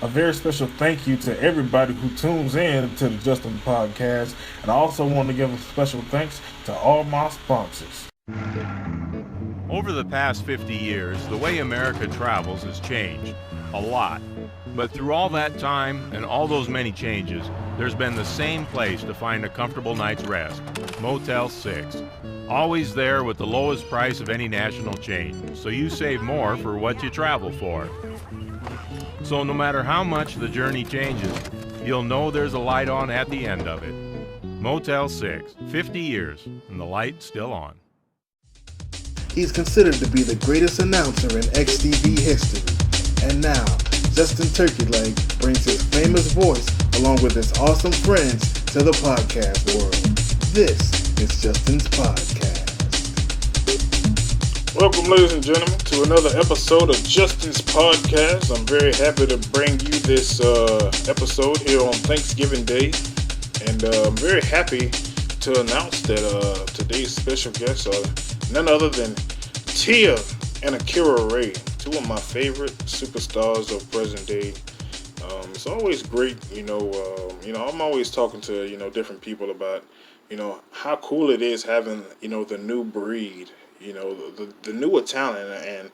A very special thank you to everybody who tunes in to the Justin Podcast. And I also want to give a special thanks to all my sponsors. Over the past 50 years, the way America travels has changed a lot. But through all that time and all those many changes, there's been the same place to find a comfortable night's rest, Motel 6. Always there with the lowest price of any national chain, so you save more for what you travel for. So no matter how much the journey changes, you'll know there's a light on at the end of it. Motel 6, 50 years, and the light's still on. He's considered to be the greatest announcer in XTV history. And now, Justin Turkey Leg brings his famous voice along with his awesome friends to the podcast world. This is Justin's Podcast. Welcome, ladies and gentlemen, to another episode of Justin's Podcast. I'm very happy to bring you this episode here on Thanksgiving Day. And I'm very happy to announce that today's special guests are none other than Tia and Akira Ray, two of my favorite superstars of present day. It's always great, I'm always talking to, different people about, how cool it is having, the new breed, the newer talent. And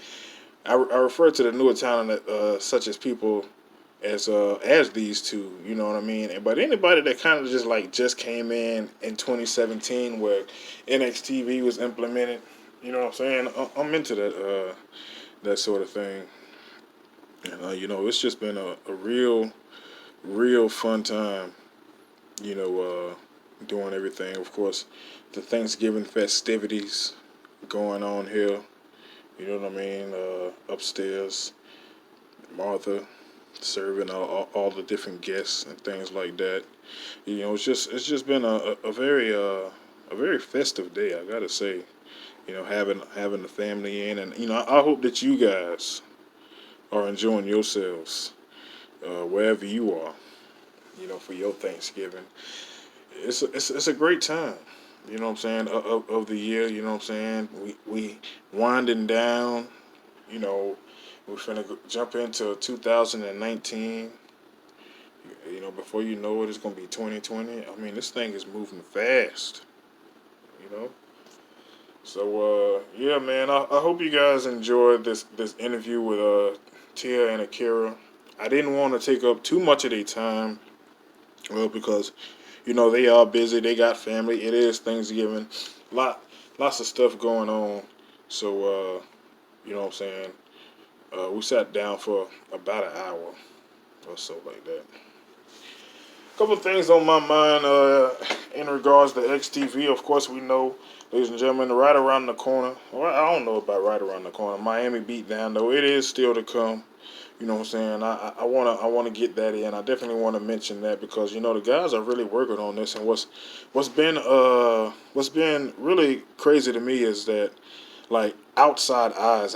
I refer to the newer talent such as people as these two, you know what I mean? But anybody that kind of just came in 2017 where NXTV was implemented, you know what I'm saying? I'm into that sort of thing. And, it's just been a real fun time, doing everything. Of course, the Thanksgiving festivities going on here, you know what I mean? Upstairs, Martha serving all the different guests and things like that. It's just been a very festive day, I gotta say. Having the family in, and I hope that you guys are enjoying yourselves wherever you are. For your Thanksgiving, it's a great time. You know what I'm saying, of the year. You know what I'm saying. We winding down. We're finna jump into 2019. Before you know it, it's gonna be 2020. I mean, this thing is moving fast. You know. So yeah, man. I hope you guys enjoyed this interview with Tia and Akira. I didn't want to take up too much of their time, well, because they are busy. They got family. It is Thanksgiving. Lots of stuff going on. So you know what I'm saying. We sat down for about an hour or so like that. A couple of things on my mind in regards to XTV. Of course, we know, ladies and gentlemen, right around the corner. Well, I don't know about right around the corner. Miami beat down, though. It is still to come. You know what I'm saying? I wanna get that in. I definitely want to mention that because the guys are really working on this. And what's been really crazy to me is that like outside eyes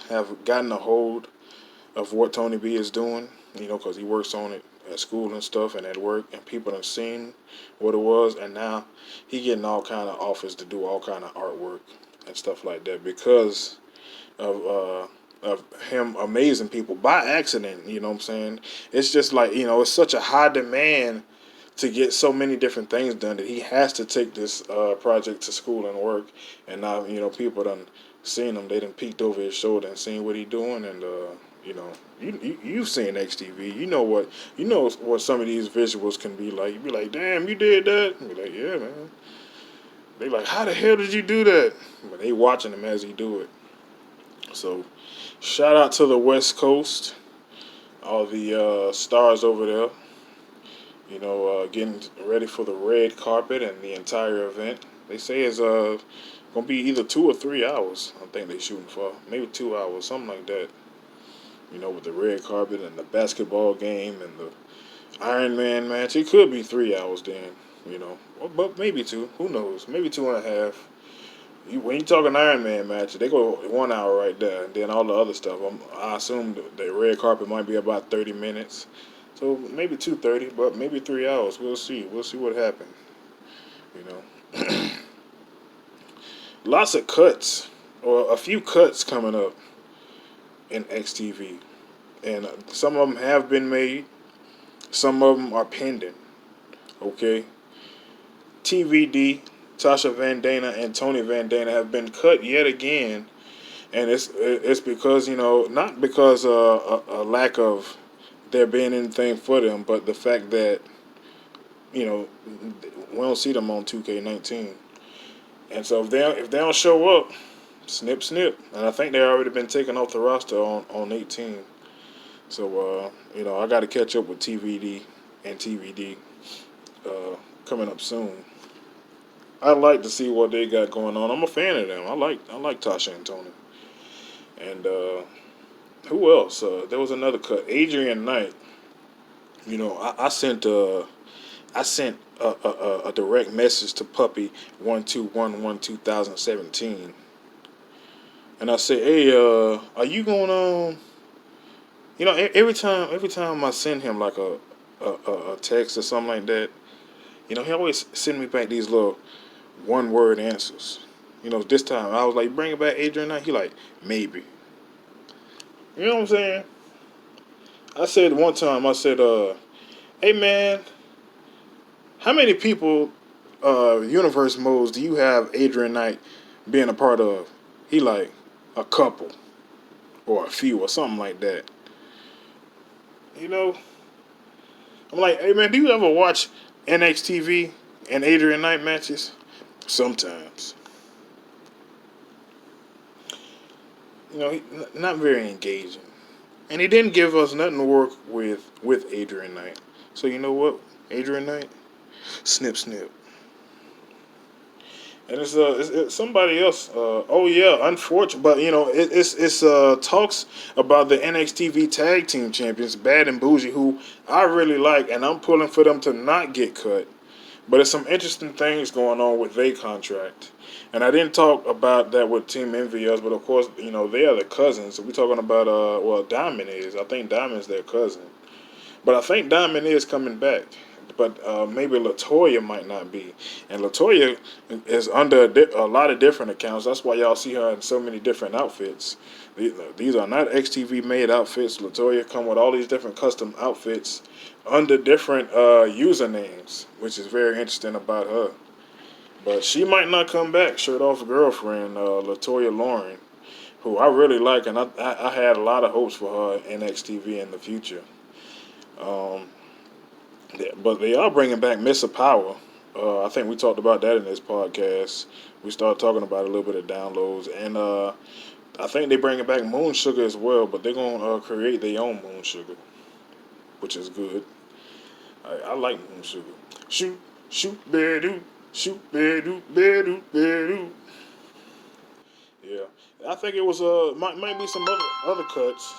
have gotten a hold of what Tony B is doing. Because he works on it at school and stuff and at work, and people have seen what it was, and now he getting all kind of offers to do all kind of artwork and stuff like that because of him amazing people by accident. You know what I'm saying? It's just like it's such a high demand to get so many different things done that he has to take this project to school and work, and now people done seen him. They done peeked over his shoulder and seen what he doing, and you've seen XTV. You know what some of these visuals can be like. You be like, damn, you did that. You be like, yeah, man. They like, how the hell did you do that? But they watching him as he do it. So, shout out to the West Coast, all the stars over there. Getting ready for the red carpet and the entire event. They say it's gonna be either 2 or 3 hours. I think they shooting for maybe 2 hours, something like that. With the red carpet and the basketball game and the Iron Man match. It could be 3 hours then, but maybe two. Who knows? Maybe 2.5. When you talk an Iron Man match, they go 1 hour right there, and then all the other stuff. I assume the red carpet might be about 30 minutes, so maybe 2:30, but maybe 3 hours. We'll see. We'll see what happens. You know, lots of cuts or a few cuts coming up in XTV. and some of them have been made. Some of them are pending. Okay. TVD, Tasha Van Dana, and Tony Van Dana have been cut yet again, and it's because not because a lack of there being anything for them, but the fact that we don't see them on 2K19, and so if they don't show up, snip snip, and I think they already been taken off the roster on 18. So I got to catch up with TVD and TVD coming up soon. I'd like to see what they got going on. I'm a fan of them. I like Tasha and Tony. And who else? There was another cut. Adrian Knight. I sent a direct message to Puppy 1211 2017, and I said, "Hey, are you going on?" Every time I send him like a text or something like that, he always send me back these little one-word answers. This time I was like, "Bring it back, Adrian Knight." He like, "Maybe." You know what I'm saying? I said one time, "Hey man, how many people, universe modes do you have Adrian Knight being a part of?" He like, "A couple, or a few, or something like that." I'm like, "Hey man, do you ever watch NXTV and Adrian Knight matches?" Sometimes. Not very engaging. And he didn't give us nothing to work with Adrian Knight. So you know what, Adrian Knight? Snip, snip. And it's somebody else. Unfortunate, but it's talks about the NXTV Tag Team Champions, Bad and Bougie, who I really like, and I'm pulling for them to not get cut. But there's some interesting things going on with their contract. And I didn't talk about that with Team MVS, but of course, they are the cousins. So we're talking about, Diamond is. I think Diamond's their cousin. But I think Diamond is coming back. But maybe LaToya might not be. And LaToya is under a lot of different accounts. That's why y'all see her in so many different outfits. These are not XTV made outfits. LaToya come with all these different custom outfits under different usernames, which is very interesting about her. But she might not come back. Shirt Off Girlfriend, LaToya Lauren, who I really like, and I had a lot of hopes for her in NXTV in the future. But they are bringing back Miss Power. I think we talked about that in this podcast. We started talking about a little bit of downloads, and I think they're bringing back Moon Sugar as well. But they're gonna create their own Moon Sugar, which is good. I like Moon Sugar. Shoot, bear-doo, shoot, bear-doo, bear-doo, bear-doo. Yeah, I think it was might be some other cuts.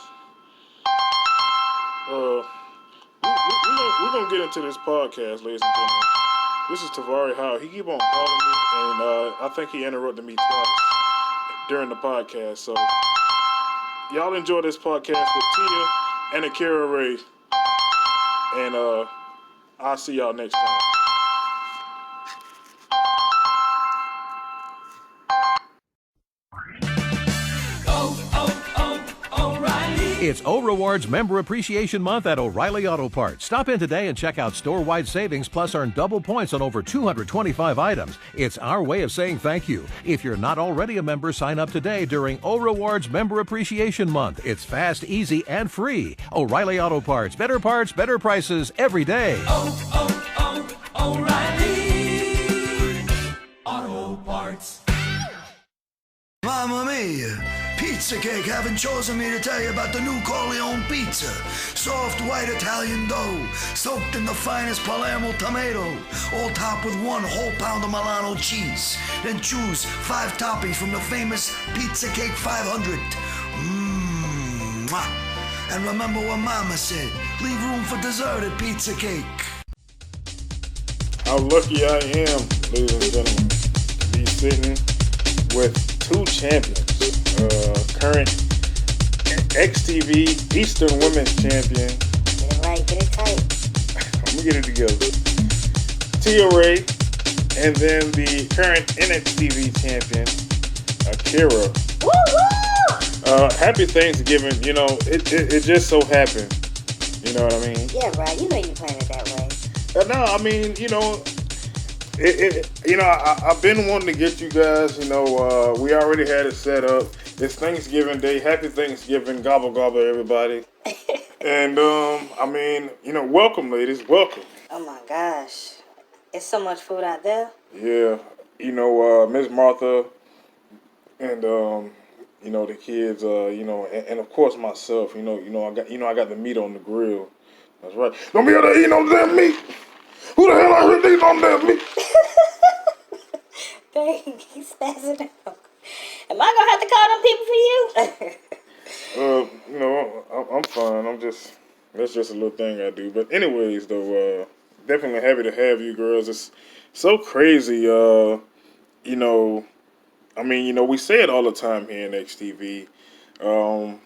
We're gonna get into this podcast, ladies and gentlemen. This is Tavari Howard. He keep on calling me, and I think he interrupted me twice during the podcast. So y'all enjoy this podcast with Tia and Akira Ray, and I'll see y'all next time. It's O Rewards Member Appreciation Month at O'Reilly Auto Parts. Stop in today and check out store-wide savings, plus earn double points on over 225 items. It's our way of saying thank you. If you're not already a member, sign up today during O Rewards Member Appreciation Month. It's fast, easy, and free. O'Reilly Auto Parts. Better prices every day. O'Reilly Auto Parts. Mamma mia! Pizza Cake haven't chosen me to tell you about the new Corleone pizza. Soft white Italian dough, soaked in the finest Palermo tomato, all topped with 1 whole pound of Milano cheese. Then choose 5 toppings from the famous Pizza Cake 500. Mwah. And remember what Mama said, leave room for dessert at Pizza Cake. How lucky I am, ladies and gentlemen, to be sitting with 2 champions. Current XTV Eastern Women's Champion. Get it right, get it tight. I'm gonna get it together. Tia Ray, and then the current NXTV champion, Akira. Woo woo! Happy Thanksgiving. You know, it just so happened. You know what I mean? Yeah, right. You know you planned it that way. No, I mean, you know, I've been wanting to get you guys. You know, we already had it set up. It's Thanksgiving Day. Happy Thanksgiving, gobble gobble, everybody. And I mean, you know, welcome, ladies, welcome. Oh my gosh. It's so much food out there. Yeah, you know, Miss Martha and you know the kids. You know, and of course myself. I got the meat on the grill. That's right. Don't be able to eat no damn meat. Who the hell out here eating on damn meat? Dang, he's spazzing out. Am I gonna have to call them people for you? You know, I'm fine. That's just a little thing I do. But anyways, though, definitely happy to have you girls. It's so crazy. You know, I mean, you know, we say it all the time here in XTV. Um,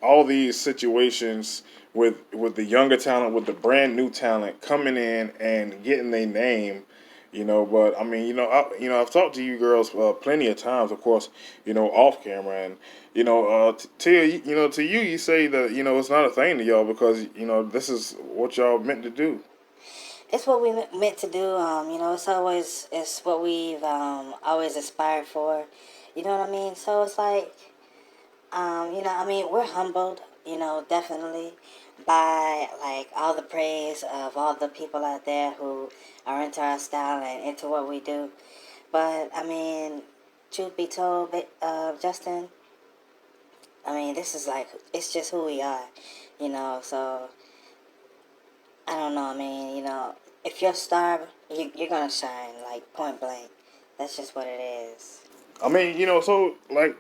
all these situations with the younger talent, with the brand new talent coming in and getting their name, you know. But I mean, I've talked to you girls plenty of times, of course, you know, off camera, and you know, to you, you say that you know it's not a thing to y'all because you know this is what y'all meant to do. It's what we meant to do. It's what we've always aspired for. You know what I mean? So it's like, we're humbled, definitely by like all the praise of all the people out there who are into our style and into what we do. But I mean, truth be told, Justin, I mean, this is like, it's just who we are, so I don't know. I mean, if you're starved, you're gonna shine, like point blank. That's just what it is. I mean, you know, so like,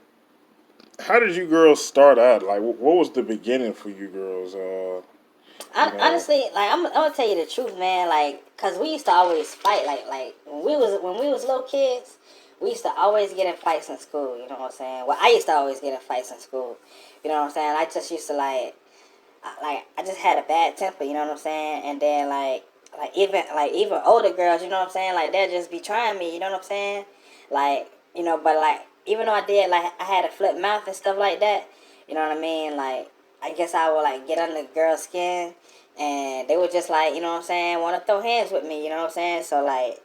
how did you girls start out? Like, what was the beginning for you girls? Honestly, like I'm gonna tell you the truth, man. Like, cause we used to always fight. Like when we was little kids, we used to always get in fights in school. You know what I'm saying? Well, I used to always get in fights in school. You know what I'm saying? I just used to I just had a bad temper, you know what I'm saying? And then even older girls, you know what I'm saying? Like they'll just be trying me, you know what I'm saying? Like, but like even though I had a flip mouth and stuff like that, you know what I mean? Like I guess I would like get under the girl's skin and they would just like, you know what I'm saying, want to throw hands with me, you know what I'm saying? So like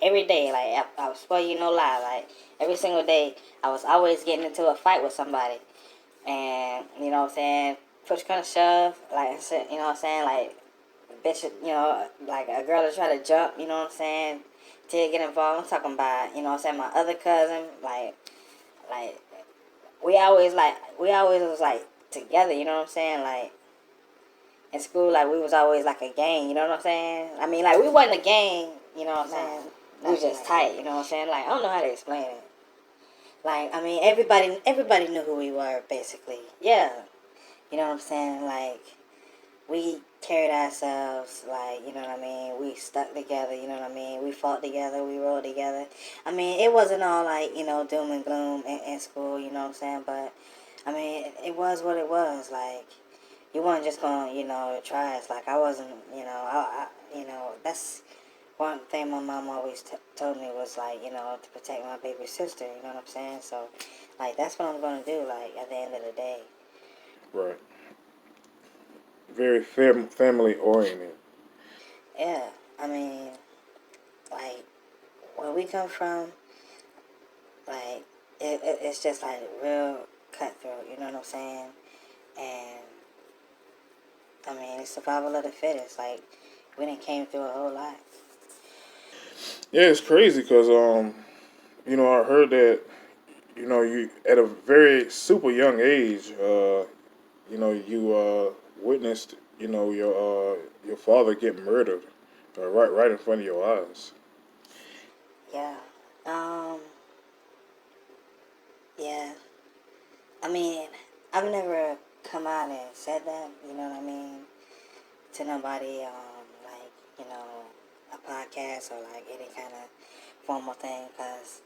every day, like I was for you no lie, like every single day I was always getting into a fight with somebody. And you know what I'm saying, push kind of shove, like you know what I'm saying, like bitch, like a girl to try to jump, you know what I'm saying, to get involved. I'm talking about, you know what I'm saying, my other cousin, like we always was like together, you know what I'm saying, like in school, like we was always like a gang, you know what I'm saying. I mean, like we wasn't a gang, you know what I'm saying. We was just tight, you know what I'm saying. Like I don't know how to explain it. Like I mean, everybody knew who we were basically. Yeah, you know what I'm saying. Like we carried ourselves, like, you know what I mean, we stuck together, you know what I mean, we fought together, we rode together. I mean, it wasn't all like, doom and gloom in school, you know what I'm saying, but I mean, it was what it was. Like you weren't just gonna, try us. Like I wasn't, that's one thing my mom always told me was like, to protect my baby sister, you know what I'm saying. So like that's what I'm gonna do, like at the end of the day. Right. Very family oriented. Yeah, I mean, like where we come from, like it's just like real cutthroat, you know what I'm saying? And I mean, it's survival of the fittest. Like we done came through a whole lot. Yeah, it's crazy because I heard that you at a very super young age, you witnessed your father get murdered, right in front of your eyes. Yeah. Um. Yeah. I mean, I've never come out and said that. You know what I mean? To nobody. Like a podcast or like any kind of formal thing, because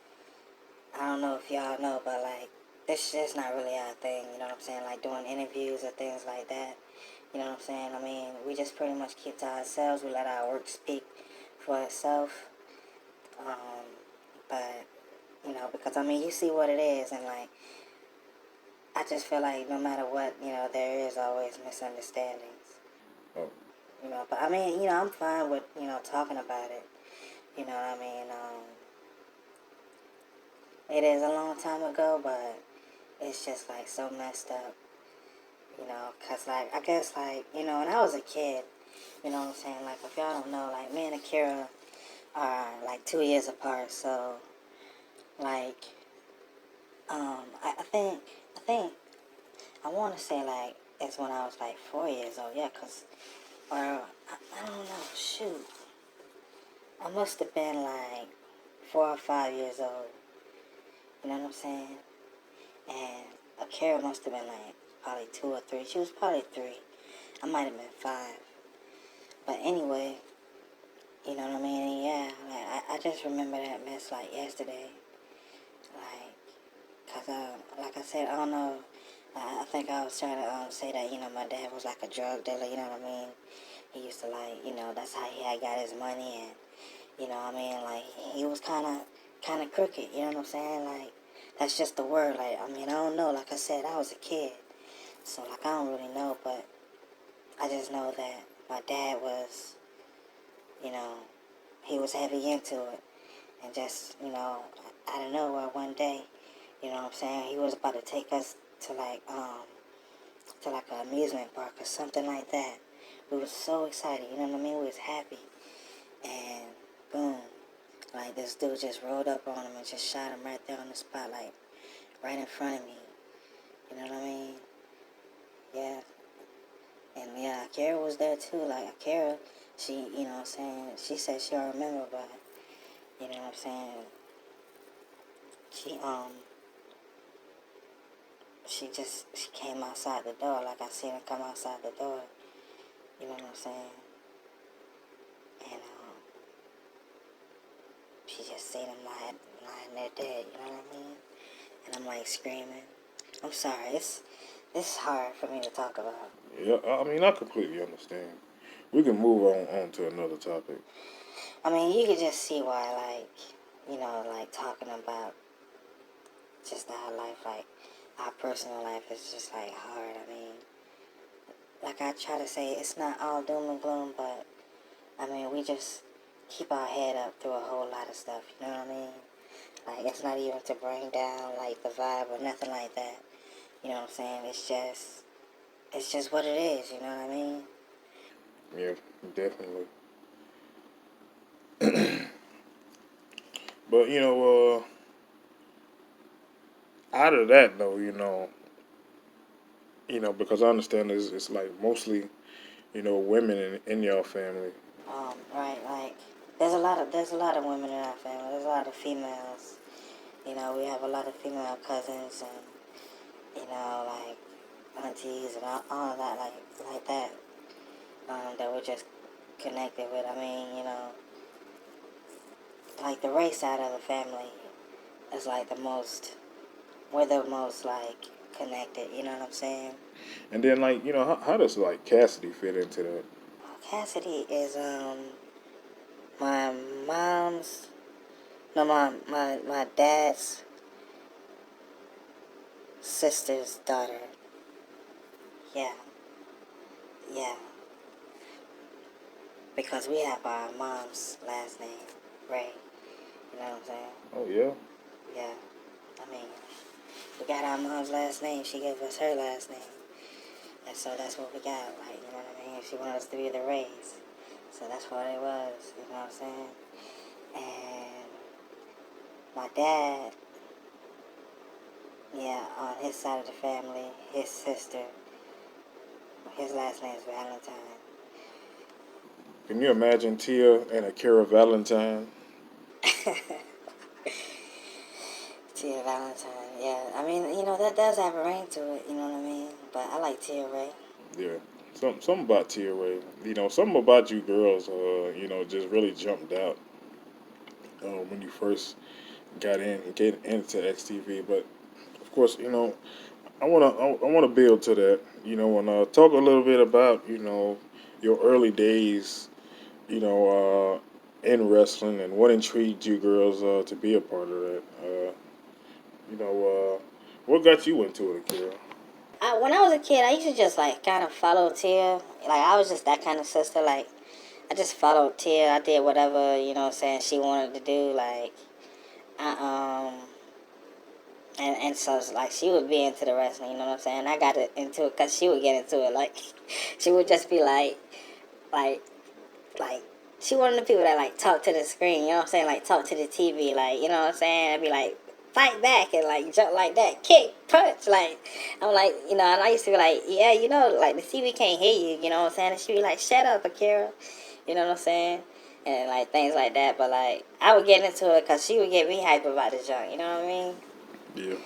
I don't know if y'all know, but like this shit's not really our thing, you know what I'm saying? Like doing interviews or things like that. You know what I'm saying? I mean, we just pretty much keep to ourselves. We let our work speak for itself. But because I mean, you see what it is, and like I just feel like no matter what, there is always misunderstandings. Oh. But I mean, I'm fine with, talking about it. You know what I mean? It is a long time ago, but it's just, like, so messed up. Because, like, I guess, like, when I was a kid, you know what I'm saying? Like, if y'all don't know, like, me and Akira are, like, 2 years apart. So, like, I want to say, like, it's when I was, like, 4 years old. Yeah, because, or, I don't know, shoot. I must have been, like, 4 or 5 years old. You know what I'm saying? And Akira must have been, like, probably 2 or 3. She was probably 3. I might have been 5. But anyway, you know what I mean? Yeah, like, I just remember that mess, like, yesterday. Like, because, like I said, I don't know. I think I was trying to say that, my dad was like a drug dealer, you know what I mean? He used to, like, that's how he had got his money, and, you know what I mean? Like, he was kind of crooked, you know what I'm saying? Like, that's just the word. Like, I mean, I don't know. Like I said, I was a kid. So, like, I don't really know, but I just know that my dad was, he was heavy into it. And just, out of nowhere one day, you know what I'm saying, he was about to take us to, like an amusement park or something like that. We was so excited, you know what I mean? We was happy. And boom, like, this dude just rolled up on him and just shot him right there on the spot, like, right in front of me. You know what I mean? Yeah. And, yeah, Akira was there, too. Like, Akira, she, you know what I'm saying, she said she don't remember, but, you know what I'm saying, she came outside the door. Like, I seen her come outside the door. You know what I'm saying? And, she just seen him lying there dead, you know what I mean? And I'm, like, screaming. I'm sorry, it's hard for me to talk about. Yeah, I mean, I completely understand. We can move on to another topic. I mean, you could just see why, like, like, talking about just our life, like, our personal life is just, like, hard. I mean, like I try to say, it's not all doom and gloom, but, I mean, we just keep our head up through a whole lot of stuff, you know what I mean? Like, it's not even to bring down, like, the vibe or nothing like that. You know what I'm saying? It's just what it is, you know what I mean? Yeah, definitely. But, out of that, though, because I understand it's like mostly, women in your family. Right, like, there's a lot of women in our family. There's a lot of females. We have a lot of female cousins and, like, aunties and all of that, like that, that we're just connected with. I mean, like, the race side of the family is, like, we're the most, like, connected, you know what I'm saying? And then, like, how does, like, Cassidy fit into that? Cassidy is, my mom's, no, my dad's sister's daughter. Yeah. Yeah. Because we have our mom's last name, Ray. You know what I'm saying? Oh, yeah? Yeah. I mean, we got our mom's last name. She gave us her last name. And so that's what we got. Like, you know what I mean? She wanted us to be the Rays. So that's what it was. You know what I'm saying? And my dad, yeah, on his side of the family, his sister, his last name is Valentine. Can you imagine Tia and Akira Valentine? Tia Valentine, yeah. I mean, that does have a ring to it, you know what I mean? But I like Tia Ray. Yeah. Something about Tia Ray. Something about you girls, just really jumped out when you first get into XTV. But of course, I wanna build to that, and talk a little bit about your early days, in wrestling and what intrigued you girls to be a part of that. What got you into it, Akira? when I was a kid, I used to just like kind of follow Tia. Like I was just that kind of sister. Like I just followed Tia. I did whatever she wanted to do. Like I and so it's like she would be into the wrestling. You know what I'm saying? I got into it because she would get into it. Like she would just be like she one of the people that like talk to the screen. You know what I'm saying? Like talk to the TV. Like you know what I'm saying? I'd be like, fight back and like jump like that, kick, punch. Like I'm like, and I used to be like, yeah, like the TV can't hear you. You know what I'm saying? And she'd be like, shut up, Akira. You know what I'm saying? And like things like that. But like I would get into it because she would get me hype about the junk. You know what I mean? Yeah.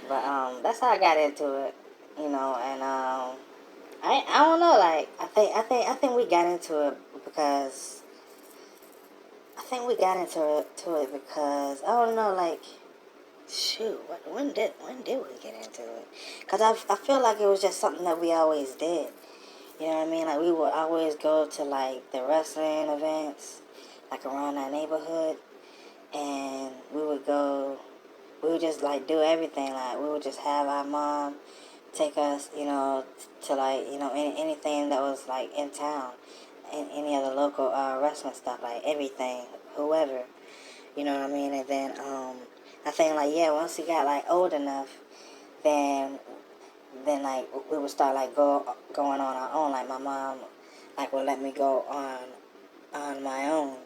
But that's how I got into it. And I don't know. Like I think we got into it because. I think we got into it because I don't know, like, shoot, when did we get into it? Because I feel like it was just something that we always did. You know what I mean? Like we would always go to like the wrestling events, like around our neighborhood, and we would just like do everything. Like we would just have our mom take us, to like anything that was like in town, and any of the local wrestling stuff, like everything, whoever, you know what I mean. And then I think like once we got like old enough, then like we would start like going on our own. Like my mom like would let me go on my own,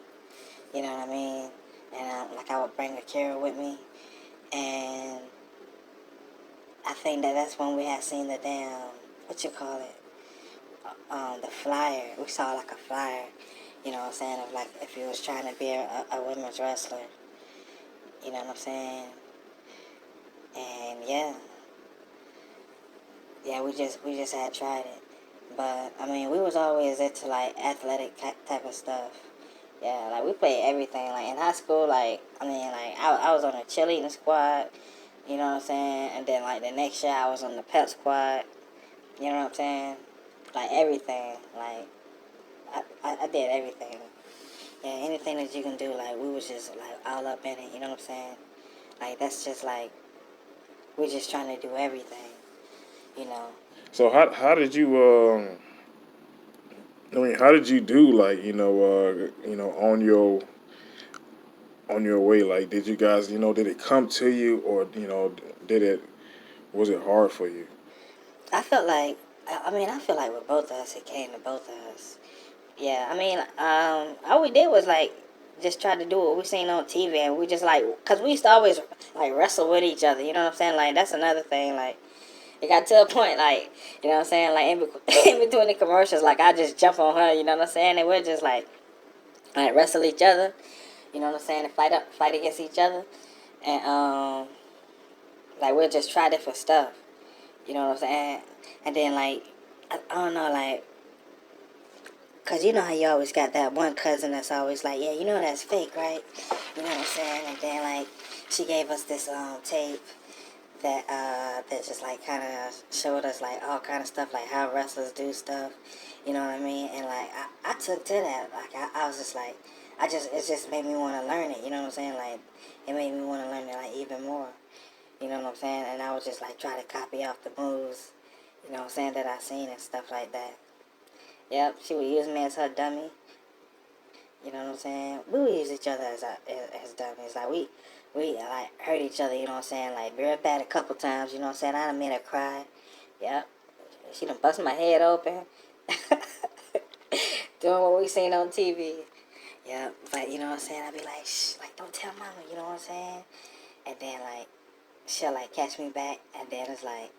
you know what I mean. And like I would bring Akira with me, and I think that's when we had seen the damn, what you call it, the flyer. We saw like a flyer, you know what I'm saying, of like if you was trying to be a women's wrestler, you know what I'm saying. And we just had tried it. But I mean, we was always into like athletic type of stuff. Yeah, like we played everything. Like in high school, like I mean, like I was on a cheerleading squad, you know what I'm saying? And then like the next year I was on the pep squad, you know what I'm saying? Like everything. Like I did everything. Yeah, anything that you can do, like we was just like all up in it, you know what I'm saying? Like that's just like we're just trying to do everything, you know. So how did you how did you do like on your way, like did you guys did it come to you, or did it was it hard for you? I felt like I feel like with both of us it came to both of us. Yeah, I mean, all we did was like just try to do what we seen on TV, and we just like, cause we used to always like wrestle with each other. You know what I'm saying? Like that's another thing. Like it got to a point, like you know what I'm saying? Like in between the commercials, like I just jump on her. You know what I'm saying? And we're just like wrestle each other. You know what I'm saying? And fight against each other, and like we'll just try different stuff. You know what I'm saying? And then like I don't know, like. Cause you know how you always got that one cousin that's always like, yeah, you know that's fake, right? You know what I'm saying? And then like she gave us this tape that just like kind of showed us like all kind of stuff, like how wrestlers do stuff. You know what I mean? And like I took to that. Like I was just like, it just made me want to learn it. You know what I'm saying? Like it made me want to learn it like even more. You know what I'm saying? And I would just like try to copy off the moves. You know what I'm saying, that I seen and stuff like that. Yep, she would use me as her dummy. You know what I'm saying? We would use each other as dummies. Like we like hurt each other. You know what I'm saying? Like real bad a couple times. You know what I'm saying? I done made her cry. Yep, she done bust my head open. Doing what we seen on TV. Yep, but you know what I'm saying? I'd be like, shh, like don't tell mama. You know what I'm saying? And then like she'll like catch me back, and then it's like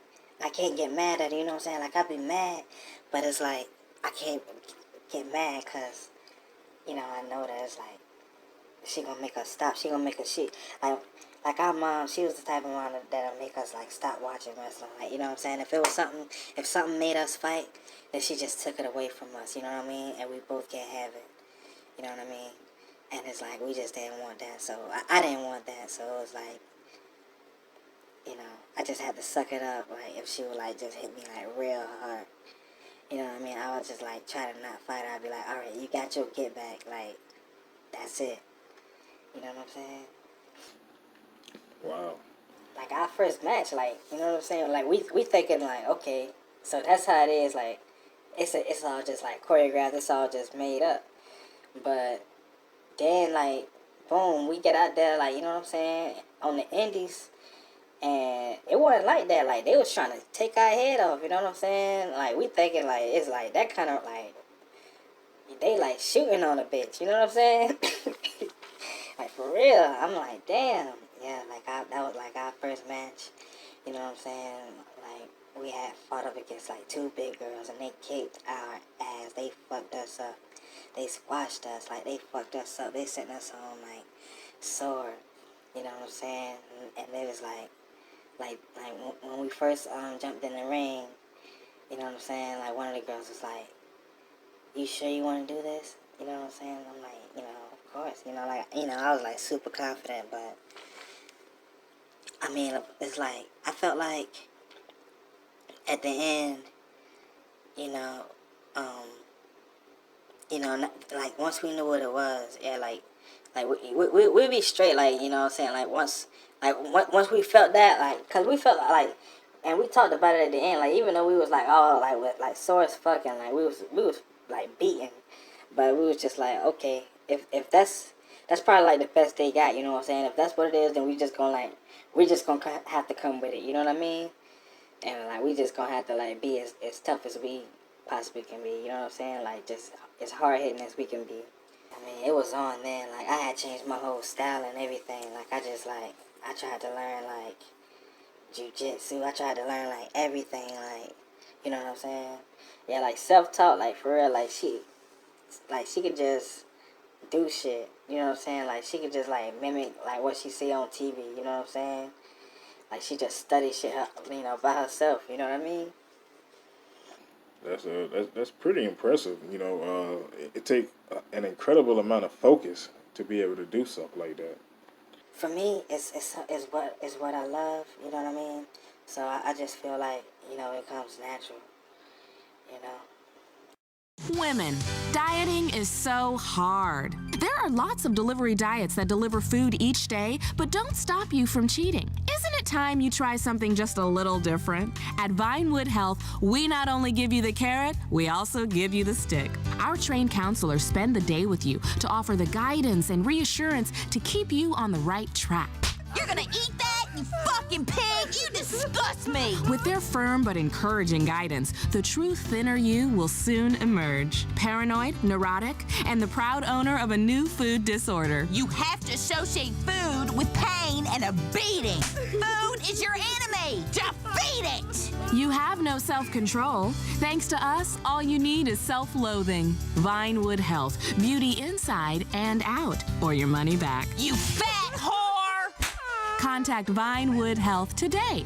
I can't get mad at her. You know what I'm saying? Like I be mad, but it's like. I can't get mad because, I know that it's like, she gonna make us stop. She gonna make us, like our mom, she was the type of mom that'll make us like stop watching wrestling. Like, you know what I'm saying? If something made us fight, then she just took it away from us, you know what I mean? And we both can't have it, you know what I mean? And it's like, we just didn't want that. So I didn't want that. So it was like, I just had to suck it up. Like if she would like just hit me like real hard. You know what I mean? I would just, like, try to not fight her. I'd be like, all right, you got your get back. Like, that's it. You know what I'm saying? Wow. like our first match, like, you know what I'm saying? Like we thinking like, okay, so that's how it is. Like it's all just like choreographed. It's all just made up. But then like boom, we get out there, like, you know what I'm saying, on the indies. And it wasn't like that. Like, they was trying to take our head off, you know what I'm saying? Like, we thinking, like, it's like that kind of, like, they, like, shooting on a bitch, you know what I'm saying? Like, for real. I'm like, damn. Yeah, like, that was, like, our first match, you know what I'm saying? Like, we had fought up against, like, two big girls, and they kicked our ass. They fucked us up. They squashed us. Like, they fucked us up. They sent us home, like, sore, you know what I'm saying? And it was, like when we first jumped in the ring, you know what I'm saying? Like, one of the girls was like, "You sure you want to do this?" You know what I'm saying? I'm like, you know, of course. You know, like, you know, I was like super confident, but I mean, it's like I felt like at the end, you know, like once we knew what it was, yeah, like we'd be straight, like, you know what I'm saying? Like once we felt that, like, cause we felt like, and we talked about it at the end, like, even though we was like, oh, like, with, like, sore as fucking, like, we was like beaten, but we was just like, okay, if that's probably like the best they got, you know what I'm saying? If that's what it is, then we just gonna have to come with it, you know what I mean? And like we just gonna have to like be as tough as we possibly can be, you know what I'm saying? Like, just as hard hitting as we can be. I mean, it was on then. Like, I had changed my whole style and everything. Like, I tried to learn, like, jiu-jitsu. I tried to learn, like, everything. Like, you know what I'm saying? Yeah, like, self-taught, like, for real. Like, she could just do shit. You know what I'm saying? Like, she could just, like, mimic, like, what she see on TV. You know what I'm saying? Like, she just studied shit, you know, by herself. You know what I mean? That's pretty impressive. You know, it take an incredible amount of focus to be able to do something like that. For me, it's what I love. You know what I mean? So I just feel like, you know, it comes natural. You know. Women, dieting is so hard. There are lots of delivery diets that deliver food each day, but don't stop you from cheating. Isn't it time you try something just a little different? At Vinewood Health, we not only give you the carrot, we also give you the stick. Our trained counselors spend the day with you to offer the guidance and reassurance to keep you on the right track. You're gonna eat that, you fucking pig! You disgust me! With their firm but encouraging guidance, the true thinner you will soon emerge. Paranoid, neurotic, and the proud owner of a new food disorder. You have to associate food with pain and a beating. Food is your enemy. Defeat it! You have no self-control. Thanks to us, all you need is self-loathing. Vinewood Health, beauty inside and out, or your money back. You fat whore! Contact Vinewood Health today.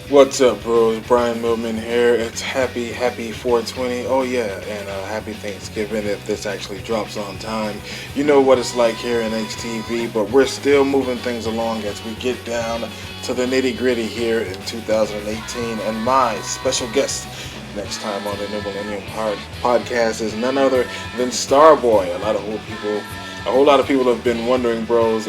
What's up, bros? Brian Millman here. It's happy 420. Oh yeah, and happy Thanksgiving if this actually drops on time. You know what it's like here in HTV, but we're still moving things along as we get down to the nitty gritty here in 2018. And my special guest next time on the New Millennium Podcast is none other than Starboy. A whole lot of people have been wondering, bros,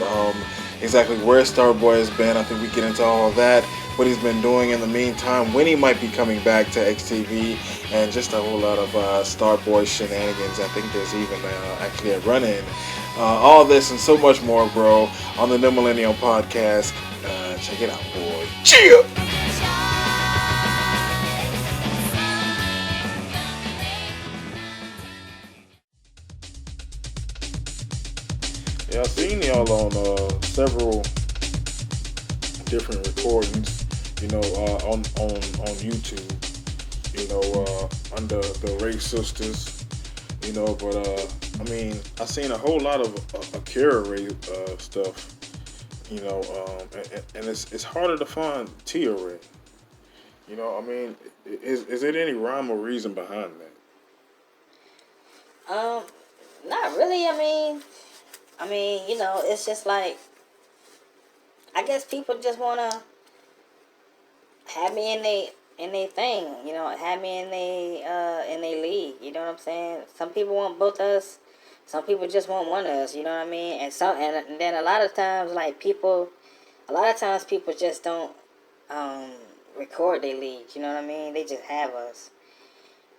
exactly where Starboy has been. I think we get into all of that, what he's been doing in the meantime, when he might be coming back to XTV, and just a whole lot of Starboy shenanigans. I think there's even actually a run-in. All this and so much more, bro, on the New Millennium Podcast. Check it out, boy. Cheer! Yeah, I've seen y'all on several different recordings, you know, on YouTube, you know, under the Ray Sisters, you know, but I mean, I've seen a whole lot of Akira Ray stuff, you know, and it's harder to find Tia Ray, you know. I mean, is there any rhyme or reason behind that? Not really. I mean, you know, it's just like, I guess people just wanna have me in they thing, you know, have me in they league. You know what I'm saying? Some people want both of us. Some people just want one of us. You know what I mean? And then a lot of times, like, people a lot of times people just don't um, record their leads. You know what I mean? They just have us.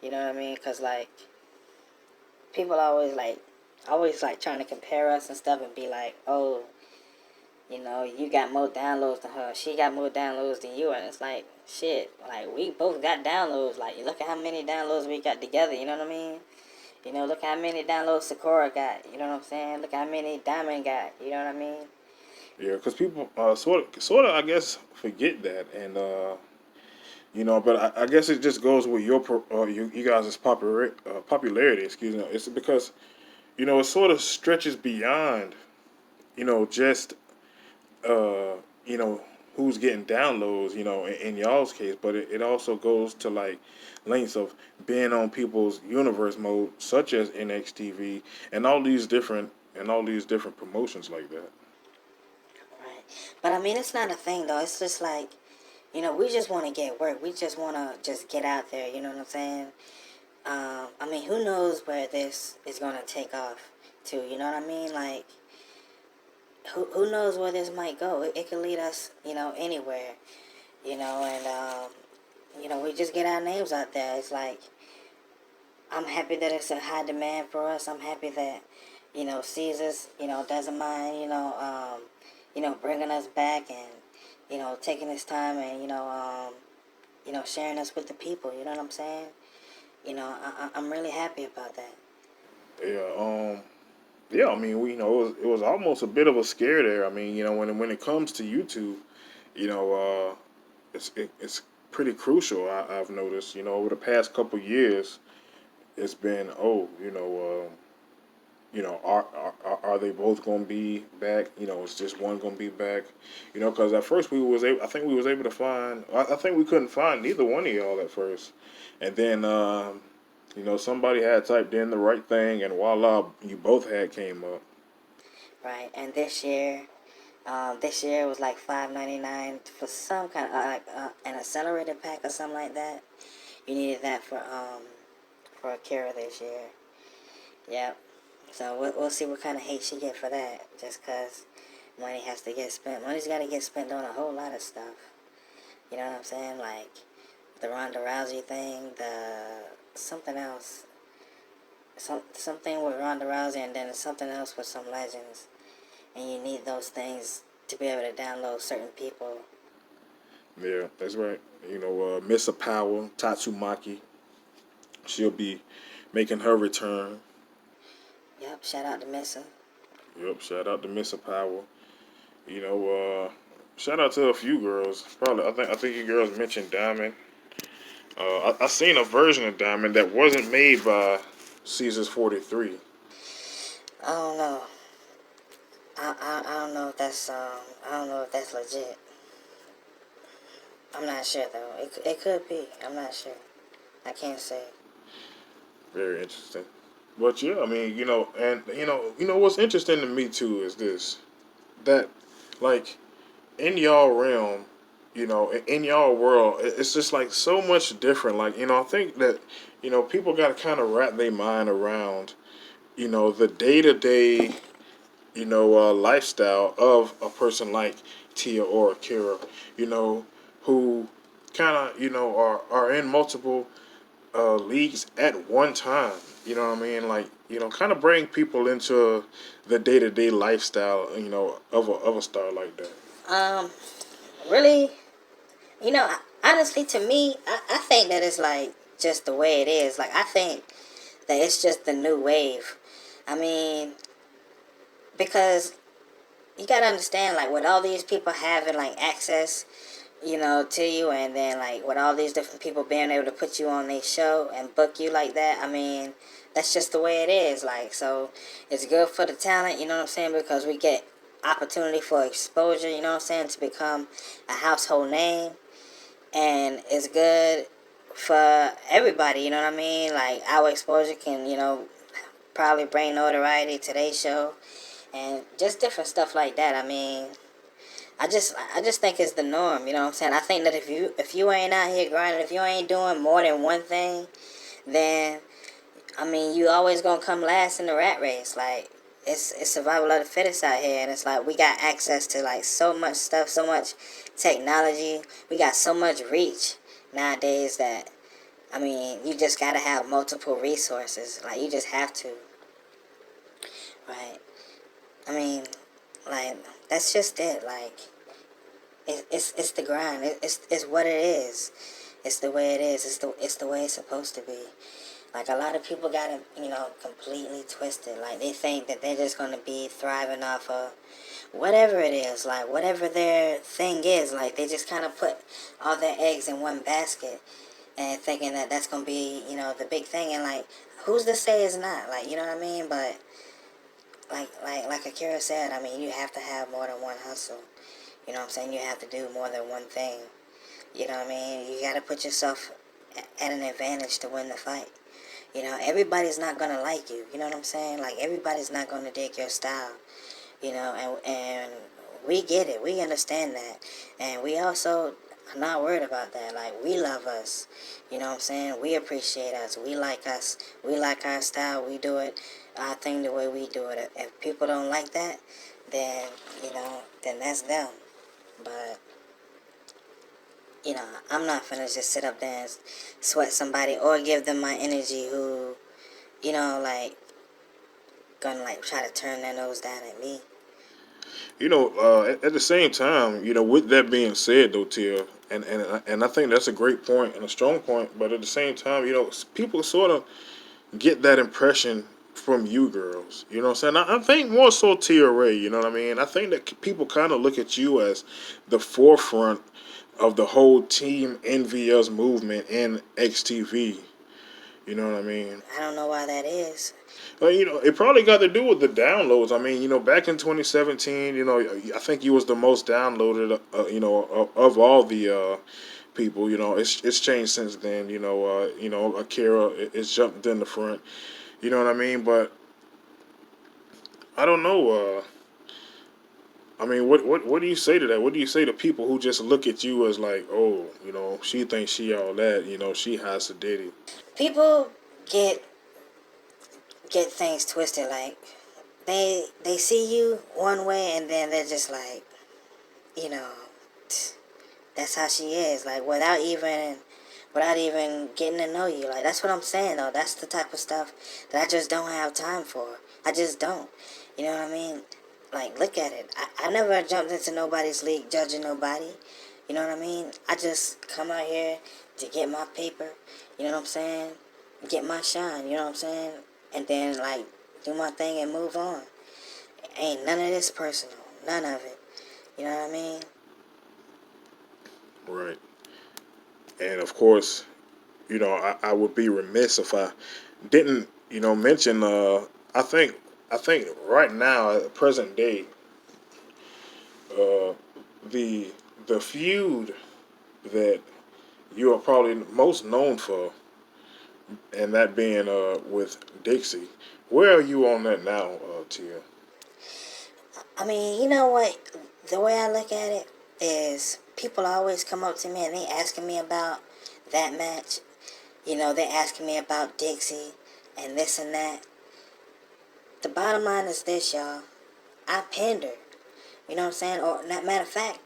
You know what I mean? Because, like, people always like trying to compare us and stuff and be like, oh, you know, you got more downloads than her. She got more downloads than you. And it's like, shit, like, we both got downloads. Like, look at how many downloads we got together. You know what I mean? You know, look how many downloads Sakura got. You know what I'm saying? Look how many Diamond got. You know what I mean? Yeah, because people sort of, I guess, forget that, and you know, but I guess it just goes with you guys' popularity. Excuse me. It's because you know it sort of stretches beyond you know just you know who's getting downloads. You know, in y'all's case, but it also goes to like lengths of being on people's universe mode, such as NXTV, and all these different promotions like that. Right. But, I mean, it's not a thing, though. It's just like, you know, we just want to get work. We just want to just get out there. You know what I'm saying? I mean, who knows where this is going to take off to? You know what I mean? Like, who knows where this might go? It could lead us, you know, anywhere. You know, and, you know, we just get our names out there. It's like, I'm happy that it's a high demand for us. I'm happy that, you know, Caesars, you know, doesn't mind, you know, bringing us back and, you know, taking his time and, you know, sharing us with the people. You know what I'm saying? You know, I'm really happy about that. Yeah. Yeah. I mean, it was almost a bit of a scare there. I mean, you know, when it comes to YouTube, you know, it's pretty crucial. I've noticed. You know, over the past couple years, it's been you know, are they both going to be back? You know, is just one going to be back? You know, because at first I think we was able to find, I think we couldn't find neither one of y'all at first, and then you know somebody had typed in the right thing, and voila, you both had came up. Right. And this year was like $5.99 for some kind of like an accelerated pack or something like that. You needed that for Akira this year. Yep. So we'll see what kind of hate she get for that. Just cause money has to get spent. Money's got to get spent on a whole lot of stuff. You know what I'm saying? Like the Ronda Rousey thing, the something else, something with Ronda Rousey, and then something else with some legends. And you need those things to be able to download certain people. Yeah, that's right. You know, Miss Power, Tatsumaki, she'll be making her return. Yep, shout out to Missa. Yep, shout out to Miss Power. You know, shout out to a few girls. Probably, I think you girls mentioned Diamond. I seen a version of Diamond that wasn't made by Caesars 43. I don't know. I don't know if that's I don't know if that's legit. I'm not sure though. It could be. I'm not sure. I can't say. Very interesting. But yeah, I mean, you know, and you know what's interesting to me too is this, that like in y'all realm, you know, in y'all world, it's just like so much different. Like, you know, I think that, you know, people got to kind of wrap their mind around, you know, the day to day, you know, lifestyle of a person like Tia or Akira, you know, who kind of, you know, are in multiple leagues at one time. You know what I mean? Like, you know, kind of bring people into the day to day lifestyle, you know, of a star like that. Really, you know, honestly, to me, I think that it's like just the way it is. Like, I think that it's just the new wave. I mean, because you gotta understand, like, with all these people having like access, you know, to you, and then like with all these different people being able to put you on their show and book you like that. I mean, that's just the way it is. Like, so it's good for the talent, you know what I'm saying, because we get opportunity for exposure, you know what I'm saying, to become a household name, and it's good for everybody, you know what I mean. Like, our exposure can, you know, probably bring notoriety to their show and just different stuff like that. I mean, I just think it's the norm, you know what I'm saying? I think that if you ain't out here grinding, if you ain't doing more than one thing, then I mean, you always gonna come last in the rat race. Like, it's survival of the fittest out here, and it's like we got access to like so much stuff, so much technology. We got so much reach nowadays that, I mean, you just gotta have multiple resources. Like, you just have to, right? I mean, like, that's just it. Like, it's the grind. It's what it is. It's the way it is. It's the way it's supposed to be. Like, a lot of people got it, completely twisted. Like, they think that they're just going to be thriving off of whatever it is. Like, whatever their thing is. Like, they just kind of put all their eggs in one basket and thinking that that's going to be, the big thing. And, like, who's to say it's not? Like, you know what I mean? But, like Akira said, I mean, you have to have more than one hustle. You know what I'm saying? You have to do more than one thing. You know what I mean? You got to put yourself at an advantage to win the fight. Everybody's not going to like you. You know what I'm saying? Like, everybody's not going to dig your style. And we get it. We understand that. And we also are not worried about that. Like, we love us. You know what I'm saying? We appreciate us. We like us. We like our style. We do it, our thing the way we do it. If people don't like that, then, then that's them. But, I'm not finna just sit up there and sweat somebody or give them my energy who, gonna, try to turn their nose down at me. At the same time, with that being said, though, Tia, and I think that's a great point and a strong point, but at the same time, people sort of get that impression from you girls. You know what I'm saying? I think more so Tia Ray, you know what I mean? I think that people kind of look at you as the forefront of the whole Team NVS movement in XTV. You know what I mean? I don't know why that is. Well, it probably got to do with the downloads. I mean, back in 2017, I think you was the most downloaded, of all the people. It's changed since then. Akira it's jumped in the front. You know what I mean? But I don't know. I mean, what do you say to that? What do you say to people who just look at you as like, oh, she thinks she all that. She has a ditty. People get things twisted. Like, they see you one way and then they're just like, that's how she is. Like, without even getting to know you. Like, that's what I'm saying, though. That's the type of stuff that I just don't have time for. I just don't. You know what I mean? Like, look at it. I never jumped into nobody's league judging nobody. You know what I mean? I just come out here to get my paper. You know what I'm saying? Get my shine. You know what I'm saying? And then, do my thing and move on. Ain't none of this personal. None of it. You know what I mean? Right. And of course, I would be remiss if I didn't, mention. I think right now, at present day, the feud that you are probably most known for, and that being with Dixie. Where are you on that now, Tia? I mean, you know what? The way I look at it is people always come up to me and they asking me about that match. They asking me about Dixie and this and that. The bottom line is this, y'all. I pinned her. You know what I'm saying? Or, matter of fact,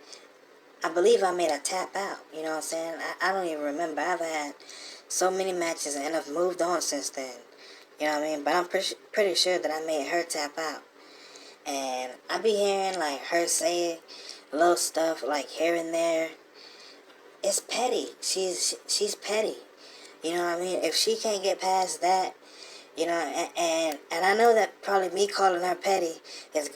I believe I made a tap out. You know what I'm saying? I don't even remember. I've had so many matches and I've moved on since then. You know what I mean? But I'm pretty sure that I made her tap out. And I be hearing, her say little stuff, here and there. It's petty. She's petty. You know what I mean? If she can't get past that, and I know that probably me calling her petty is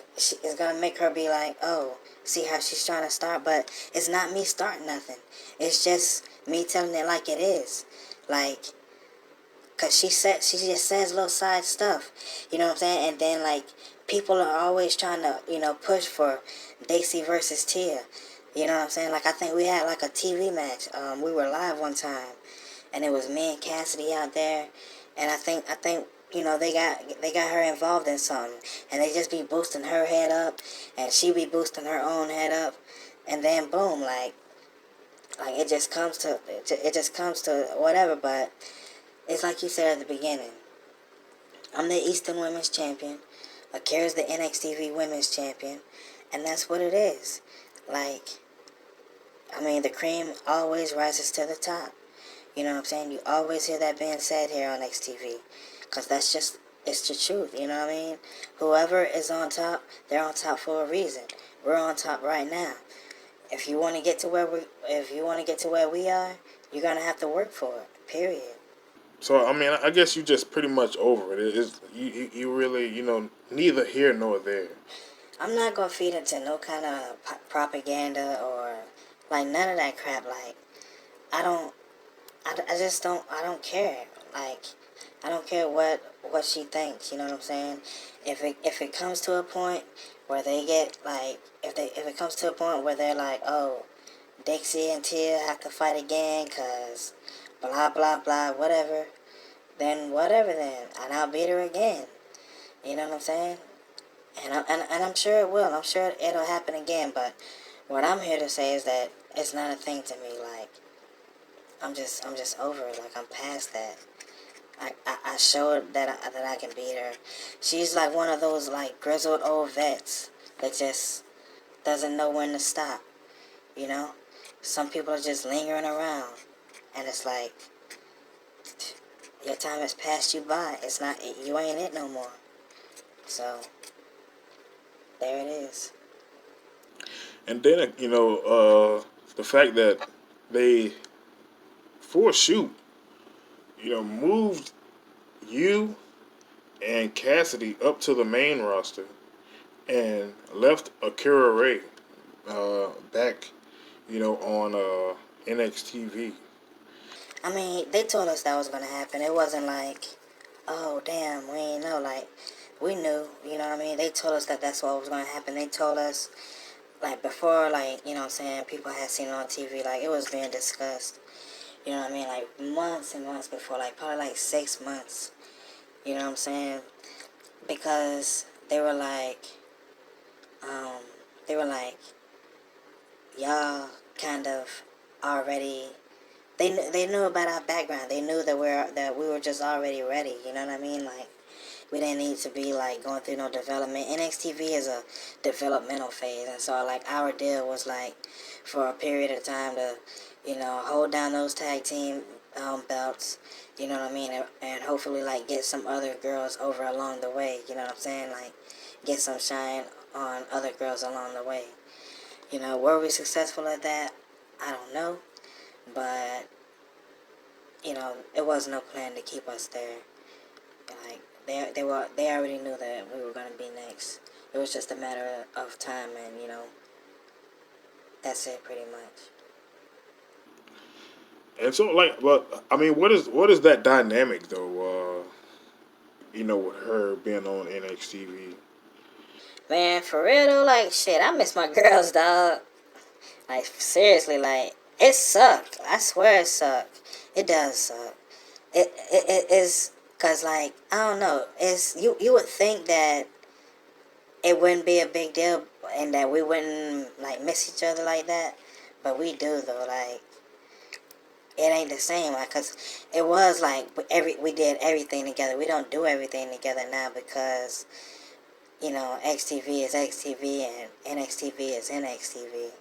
going to make her be like, oh, see how she's trying to start. But it's not me starting nothing. It's just me telling it like it is. Because she just says little side stuff. You know what I'm saying? And then, people are always trying to, push for Daisy versus Tia. You know what I'm saying? I think we had, a TV match. We were live one time. And it was me and Cassidy out there. And I think they got her involved in something. And they just be boosting her head up. And she be boosting her own head up. And then, boom, it just comes to whatever. But it's like you said at the beginning. I'm the Eastern Women's Champion Akira's the NXT Women's Champion, and that's what it is. Like, I mean, the cream always rises to the top. You know what I'm saying? You always hear that being said here on XTV, because that's just, it's the truth, you know what I mean? Whoever is on top, they're on top for a reason. We're on top right now. If you want to get to where we are, you're gonna have to work for it. Period. So I mean, I guess you just pretty much over it. It's you really neither here nor there. I'm not gonna feed into no kind of propaganda or like none of that crap. Like, I don't, I just don't, I don't care. Like, I don't care what she thinks. You know what I'm saying? If it comes to a point where they get like, if it comes to a point where they're like, oh, Dixie and Tia have to fight again, cause blah blah blah, whatever. Then whatever then, and I'll beat her again. You know what I'm saying? And I'm sure it will. I'm sure it'll happen again. But what I'm here to say is that it's not a thing to me. Like, I'm just over it. Like, I'm past that. I showed that I can beat her. She's like one of those like grizzled old vets that just doesn't know when to stop. You know, some people are just lingering around, and it's like your time has passed you by. It's not, you ain't it no more. So there it is. And then the fact that they for a shoot, moved you and Cassidy up to the main roster and left Akira Ray back, on NXTV. I mean, they told us that was gonna happen. It wasn't like, oh damn, we ain't know. Like, we knew, you know what I mean? They told us that that's what was gonna happen. They told us, like, before, like, you know what I'm saying, people had seen it on TV, like, it was being discussed. You know what I mean? Like, months and months before, like, probably like 6 months. You know what I'm saying? Because they were like, y'all kind of already, they knew about our background. They knew that we were just already ready. You know what I mean? Like, we didn't need to be like going through no development. NXTV is a developmental phase, and so like our deal was like for a period of time to, hold down those tag team belts. You know what I mean? And hopefully like get some other girls over along the way. You know what I'm saying? Like, get some shine on other girls along the way. Were we successful at that? I don't know. But, it was no plan to keep us there. Like, they already knew that we were going to be next. It was just a matter of time, and, that's it pretty much. And so, like, but I mean, what is that dynamic though? With her being on NXTV. Man, for real though, like, shit, I miss my girls, dog. Like, seriously, like, it sucked. I swear it sucked. It does suck. It is, cause like, I don't know. It's you would think that it wouldn't be a big deal and that we wouldn't like miss each other like that, but we do though. Like, it ain't the same. Like, cause it was like we did everything together. We don't do everything together now because XTV is XTV and NXTV is NXTV.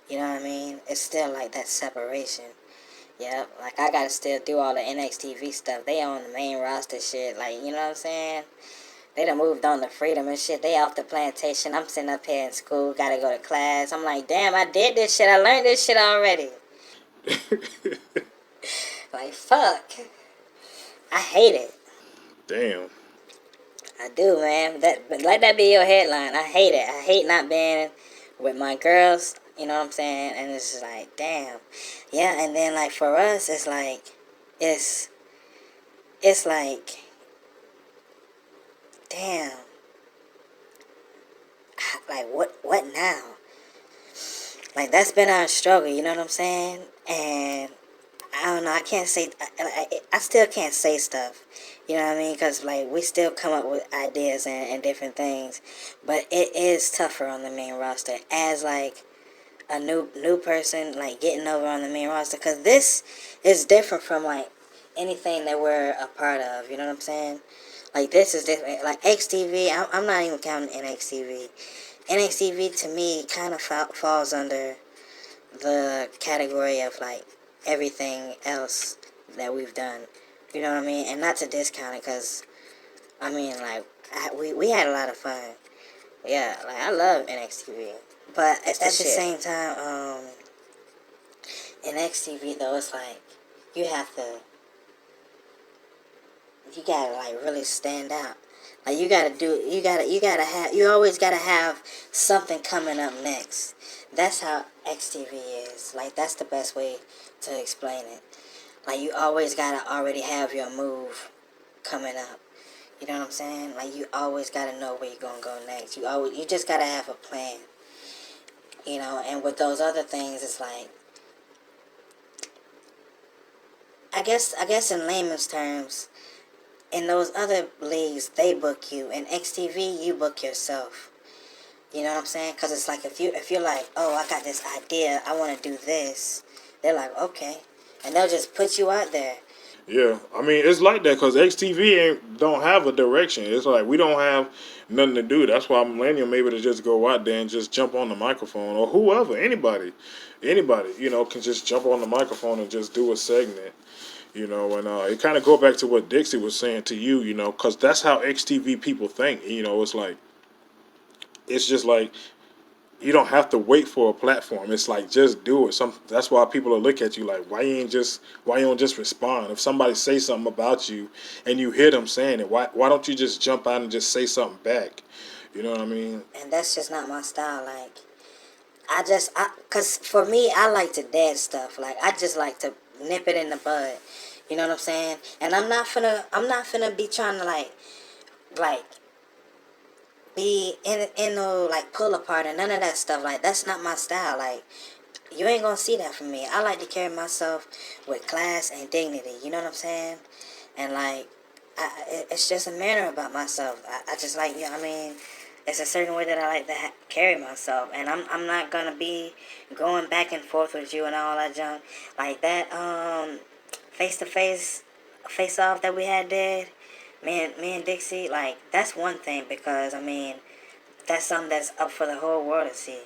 You know what I mean? It's still like that separation. Yep, like I gotta still do all the NXTV stuff. They on the main roster shit, like, you know what I'm saying? They done moved on to Freedom and shit. They off the plantation. I'm sitting up here in school, gotta go to class. I'm like, damn, I did this shit. I learned this shit already. Like, fuck. I hate it. Damn. I do, man. Let that be your headline. I hate it. I hate not being with my girls. You know what I'm saying? And it's just like, damn. Yeah, and then like for us, it's like, it's like, damn. Like, what now? Like, that's been our struggle, you know what I'm saying? And I don't know, I can't say, I still can't say stuff. You know what I mean? Because, like, we still come up with ideas and different things. But it is tougher on the main roster as, like, a new person, like, getting over on the main roster. Because this is different from, like, anything that we're a part of. You know what I'm saying? Like, this is different. Like, XTV, I'm not even counting NXTV. NXTV, to me, kind of falls under the category of, like, everything else that we've done. You know what I mean? And not to discount it, because, I mean, like, we had a lot of fun. Yeah, like, I love NXTV. But at the same time, in XTV, though, it's like, you gotta, like, really stand out. Like, you always gotta have something coming up next. That's how XTV is. Like, that's the best way to explain it. Like, you always gotta already have your move coming up. You know what I'm saying? Like, you always gotta know where you're gonna go next. You just gotta have a plan. You know, and with those other things, it's like, I guess in layman's terms, in those other leagues, they book you. In XTV, you book yourself. You know what I'm saying? Because it's like, if you're like, oh, I got this idea, I want to do this, they're like, okay. And they'll just put you out there. Yeah, I mean, it's like that because XTV don't have a direction. It's like we don't have nothing to do. That's why Millennium able to just go out there and just jump on the microphone, or whoever, anybody, can just jump on the microphone and just do a segment. And it kind of go back to what Dixie was saying to you, because that's how XTV people think. It's just like, you don't have to wait for a platform. It's like, just do it. That's why people will look at you like, why you don't just respond? If somebody say something about you and you hear them saying it, why don't you just jump out and just say something back? You know what I mean? And that's just not my style. Like, cause for me, I like to dead stuff. Like, I just like to nip it in the bud. You know what I'm saying? And I'm not finna be trying to like be in no, like, pull apart and none of that stuff. Like, that's not my style. Like, you ain't gonna see that from me. I like to carry myself with class and dignity. You know what I'm saying? And, like, it's just a manner about myself. I just like, you know what I mean? It's a certain way that I like to carry myself. And I'm not gonna be going back and forth with you and all that junk. Like that, face-to-face face-off that we had there, me and Dixie, like, that's one thing, because, I mean, that's something that's up for the whole world to see.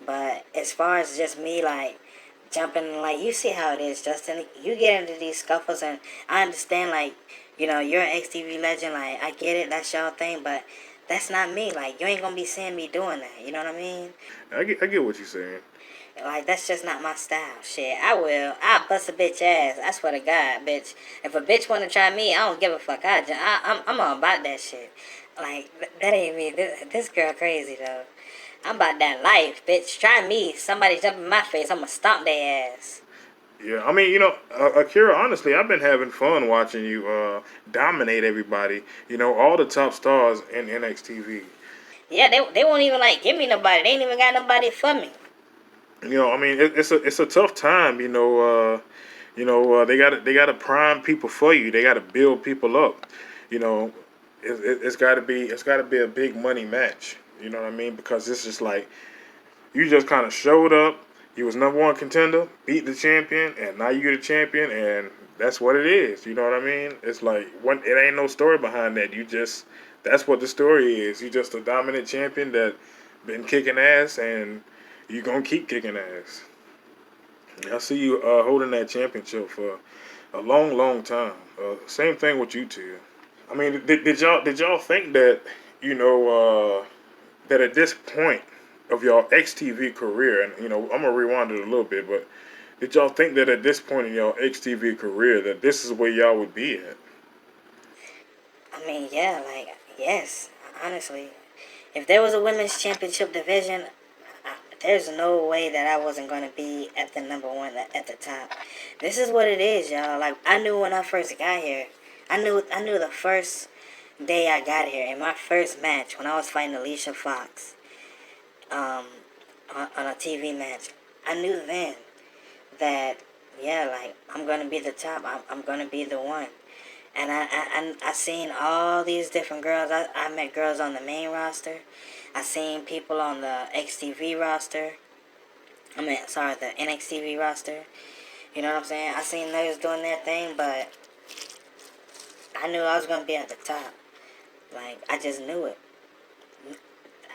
But as far as just me, like, jumping, like, you see how it is, Justin. You get into these scuffles, and I understand, like, you're an XTV legend, like, I get it, that's y'all thing, but that's not me. Like, you ain't gonna be seeing me doing that, you know what I mean? I get what you're saying. Like, that's just not my style. Shit, I'll bust a bitch ass. I swear to God, bitch. If a bitch wanna try me, I don't give a fuck. I'm all about that shit. Like, that ain't me. This girl crazy, though. I'm about that life, bitch. Try me. Somebody jump in my face, I'ma stomp their ass. Yeah, I mean, Akira, honestly, I've been having fun watching you dominate everybody. All the top stars in NXTV. Yeah, they won't even, like, give me nobody. They ain't even got nobody for me. I mean, it's a tough time. They got to prime people for you. They got to build people up. It's got to be a big money match. You know what I mean? Because it's just like, you just kind of showed up. You was number one contender, beat the champion, and now you're the champion, and that's what it is. You know what I mean? It's like, it ain't no story behind that. That's what the story is. You just a dominant champion that been kicking ass, and you gonna keep kicking ass. I see you holding that championship for a long, long time. Same thing with you two. I mean, did y'all think that that at this point of your XTV career, and I'm gonna rewind it a little bit, but did y'all think that at this point in your XTV career that this is where y'all would be at? I mean, yeah, like, yes, honestly. If there was a women's championship division, there's no way that I wasn't going to be at the number one at the top. This is what it is, y'all. Like, I knew when I first got here. I knew the first day I got here, in my first match, when I was fighting Alicia Fox, on a TV match. I knew then that, yeah, like, I'm going to be the top. I'm going to be the one. And I seen all these different girls. I met girls on the main roster. I seen people on the XTV roster. The NXTV roster. You know what I'm saying? I seen those doing their thing, but I knew I was going to be at the top. Like, I just knew it.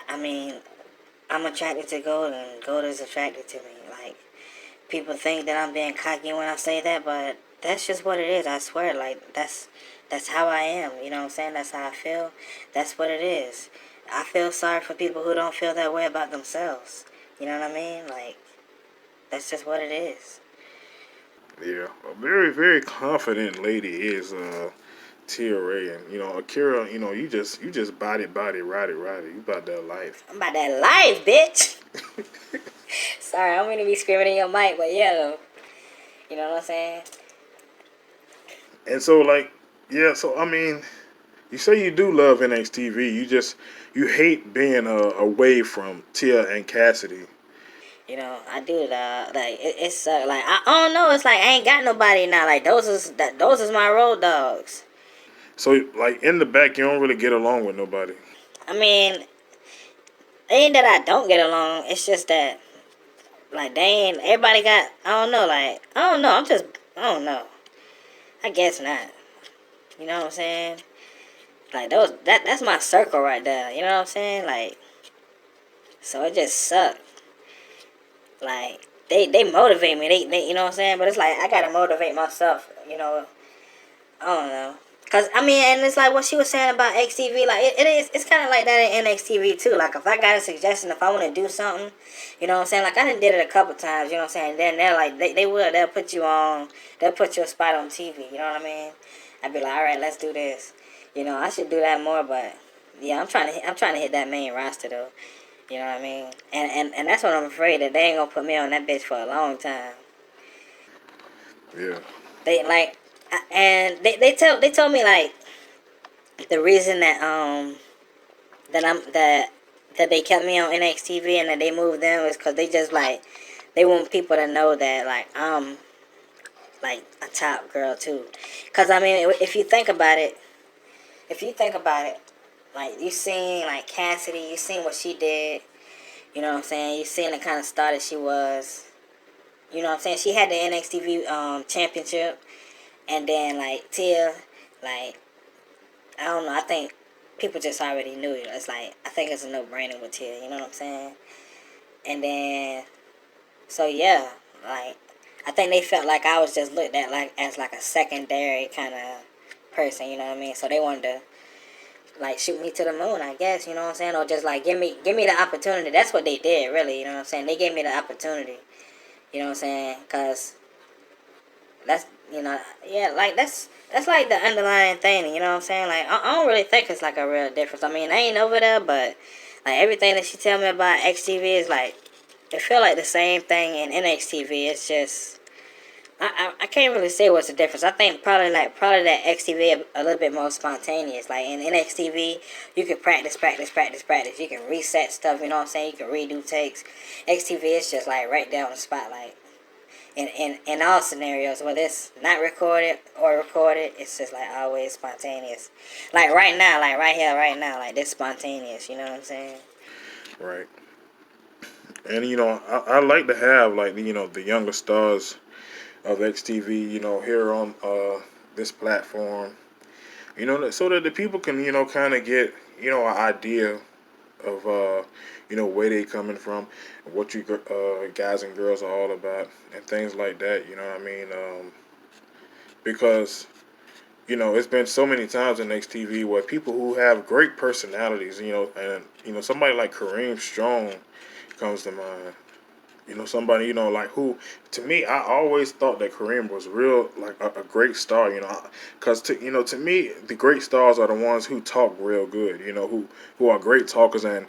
I mean, I'm attracted to gold, and gold is attracted to me. Like, people think that I'm being cocky when I say that, but that's just what it is. I swear, like, that's how I am. You know what I'm saying? That's how I feel. That's what it is. I feel sorry for people who don't feel that way about themselves. You know what I mean? Like, that's just what it is. Yeah, a very, very confident lady is Tia Ray, and Akira. You just body, ride it. You about that life. I'm about that life, bitch. Sorry, I don't mean to be screaming in your mic, but yeah, though. You know what I'm saying? And so, like, yeah. So I mean, you say you do love NXTV. You hate being away from Tia and Cassidy. You know, I do like it's like I don't know. It's like I ain't got nobody now. Like those is my road dogs. So, like, in the back, you don't really get along with nobody. I mean, it ain't that I don't get along. It's just that like they ain't everybody got. I don't know. Like I don't know. I don't know. I guess not. You know what I'm saying? Like that's my circle right there. You know what I'm saying? Like so it just sucked. Like they motivate me. They you know what I'm saying? But it's like I gotta motivate myself. You know. I don't know. Cause I mean, and it's like what she was saying about XTV. Like it is. It's kind of like that in NXTV too. Like if I got a suggestion, if I want to do something, you know what I'm saying. Like I done did it a couple times. You know what I'm saying. Then they're like they'll put you on. They'll put your spot on TV. You know what I mean. I'd be like, all right, let's do this. You know, I should do that more. But yeah, I'm trying to hit that main roster though. You know what I mean. And that's what I'm afraid that they ain't gonna put me on that bitch for a long time. Yeah. They like, and they told me like the reason that they kept me on NXTV and that they moved them is because they just like they want people to know that like I'm like a top girl too. Cause I mean if you think about it, like you seen like Cassidy, you seen what she did. You know what I'm saying? You seen the kind of star that she was. You know what I'm saying? She had the NXTV championship. And then, like, Tia, like, I don't know. I think people just already knew it. It's like, I think it's a no-brainer with Tia. You know what I'm saying? And then, so, yeah. Like, I think they felt like I was just looked at like as, like, a secondary kind of person. You know what I mean? So they wanted to, like, shoot me to the moon, I guess. You know what I'm saying? Or just, like, give me the opportunity. That's what they did, really. You know what I'm saying? They gave me the opportunity. You know what I'm saying? Because that's, you know, yeah, like that's like the underlying thing, you know what I'm saying? Like I don't really think it's like a real difference. I mean, I ain't over there, but like everything that she tell me about XTV is like it feel like the same thing in NXTV. It's just I can't really say what's the difference. I think probably that XTV a little bit more spontaneous. Like in NXTV, you can practice. You can reset stuff. You know what I'm saying? You can redo takes. XTV is just like right there on the spot, like. In all scenarios, whether it's not recorded or recorded, it's just like always spontaneous. Like right now, like right here, right now, like this spontaneous. You know what I'm saying? Right. And I like to have like the younger stars of XTV, here on this platform, so that the people can kind of get an idea of where they coming from, what you guys and girls are all about, and things like that. You know what I mean? Because it's been so many times in XTV where people who have great personalities, and somebody like Kareem Strong comes to mind. Somebody, like who, to me, I always thought that Kareem was real, like a great star, because to me, the great stars are the ones who talk real good, who are great talkers and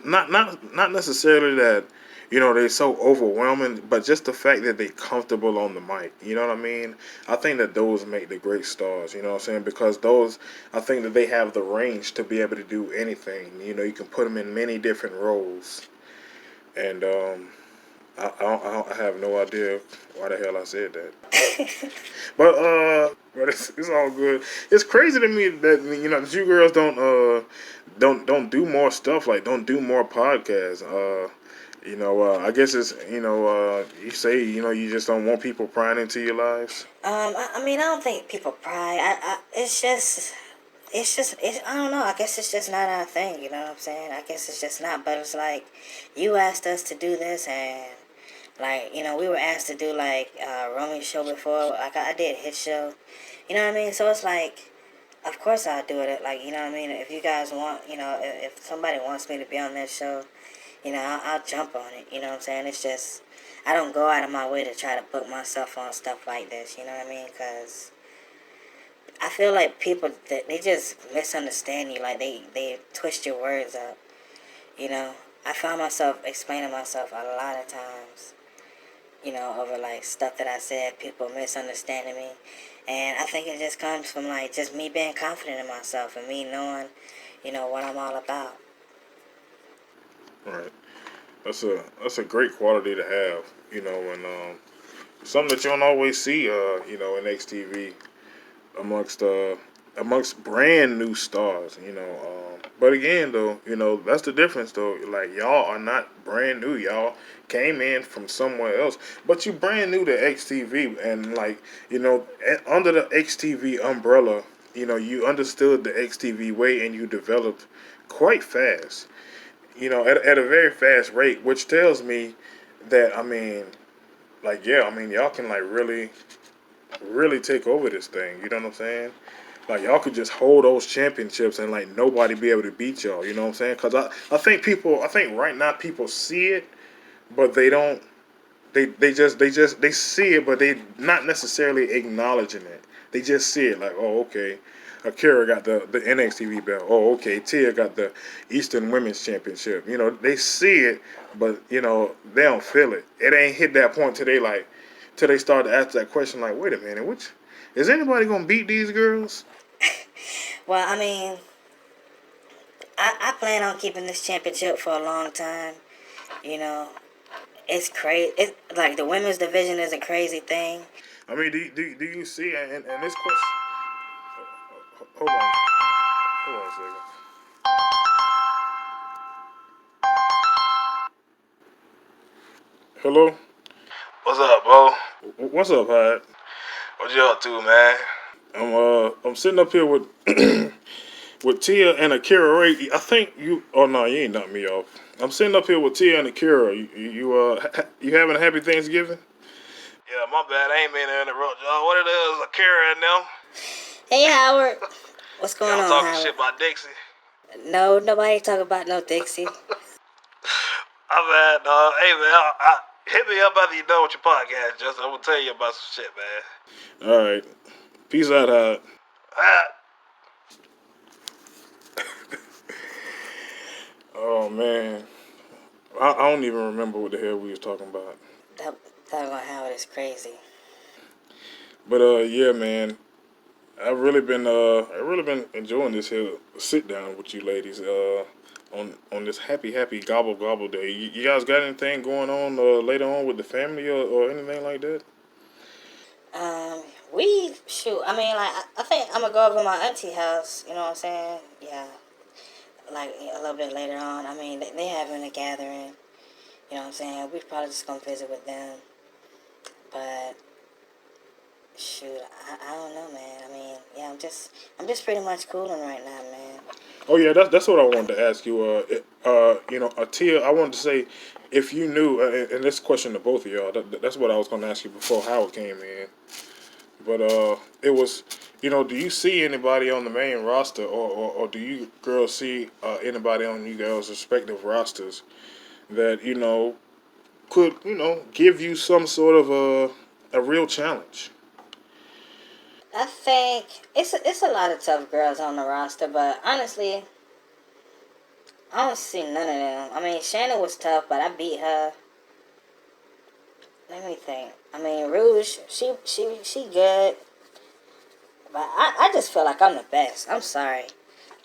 not necessarily that, they're so overwhelming, but just the fact that they're comfortable on the mic, you know what I mean? I think that those make the great stars, you know what I'm saying? Because those, I think that they have the range to be able to do anything, you can put them in many different roles, and, I have no idea why the hell I said that. but it's all good. It's crazy to me that that you girls don't do more stuff, like don't do more podcasts. I guess it's you say you just don't want people prying into your lives. I mean, I don't think people pry. It's just I don't know. I guess it's just not our thing. You know what I'm saying? I guess it's just not. But it's like, you asked us to do this, and like, we were asked to do like Romy's show before. Like I did his show. You know what I mean? So it's like, of course I'll do it. Like, you know what I mean? If you guys want, if somebody wants me to be on that show, I'll jump on it. You know what I'm saying? It's just, I don't go out of my way to try to put myself on stuff like this. You know what I mean? Because I feel like people, they just misunderstand you. Like, they twist your words up. You know? I found myself explaining myself a lot of times, over like stuff that I said, people misunderstanding me. And I think it just comes from like just me being confident in myself and me knowing, what I'm all about. Right. That's a great quality to have, and something that you don't always see, in XTV amongst amongst brand new stars, But again, though, that's the difference, though. Like, y'all are not brand new. Y'all came in from somewhere else, but you brand new to XTV, and like, under the XTV umbrella, you understood the XTV way, and you developed quite fast. At a very fast rate, which tells me that, like, yeah, y'all can like really, really take over this thing. You know what I'm saying? Like, y'all could just hold those championships and like nobody be able to beat y'all. You know what I'm saying? Because I think right now people see it, but they don't. They see it, but they not necessarily acknowledging it. They just see it like, oh, okay, Akira got the NXTV belt. Oh, okay, Tia got the Eastern Women's Championship. They see it, but they don't feel it. It ain't hit that point till they start to ask that question like, wait a minute, which is anybody gonna beat these girls? Well, I plan on keeping this championship for a long time. You know, it's crazy. It's like the women's division is a crazy thing. Do you see? And this question. Hold on. Hold on a second. Hello. What's up, bro? What's up, Hyde? What you up to, man? I'm sitting up here with with Tia and Akira Ray. I think you. Oh no, you ain't knocked me off. I'm sitting up here with Tia and Akira. You having a happy Thanksgiving? Yeah, my bad. I ain't mean to interrupt y'all. What it is, Akira and them? Hey, Howard. What's going Y'all on, talking Howard? shit about Dixie? No, nobody talk about no Dixie. I'm bad, dog. Hey, man, hit me up after you done with your podcast, Justin. I'm gonna tell you about some shit, man. All right. Peace out, Hyde. Oh man, I don't even remember what the hell we was talking about. That about Howard is crazy. But yeah, man, I really been enjoying this here sit down with you ladies on this happy gobble gobble day. You guys got anything going on later on with the family or anything like that? We shoot. I think I'm gonna go over to my auntie house. You know what I'm saying? Yeah, like a little bit later on. They having a gathering. You know what I'm saying? We probably just gonna visit with them. But shoot, I don't know, man. Yeah, I'm just pretty much cooling right now, man. Oh yeah, that's what I wanted to ask you. Tia, I wanted to say, if you knew, and this question to both of y'all, that's what I was going to ask you before Howard came in. But it was, do you see anybody on the main roster, or do you girls see anybody on you girls' respective rosters that could give you some sort of a real challenge? I think it's a lot of tough girls on the roster, but honestly, I don't see none of them. Shannon was tough, but I beat her. Let me think. Rouge, she good, but I just feel like I'm the best. I'm sorry,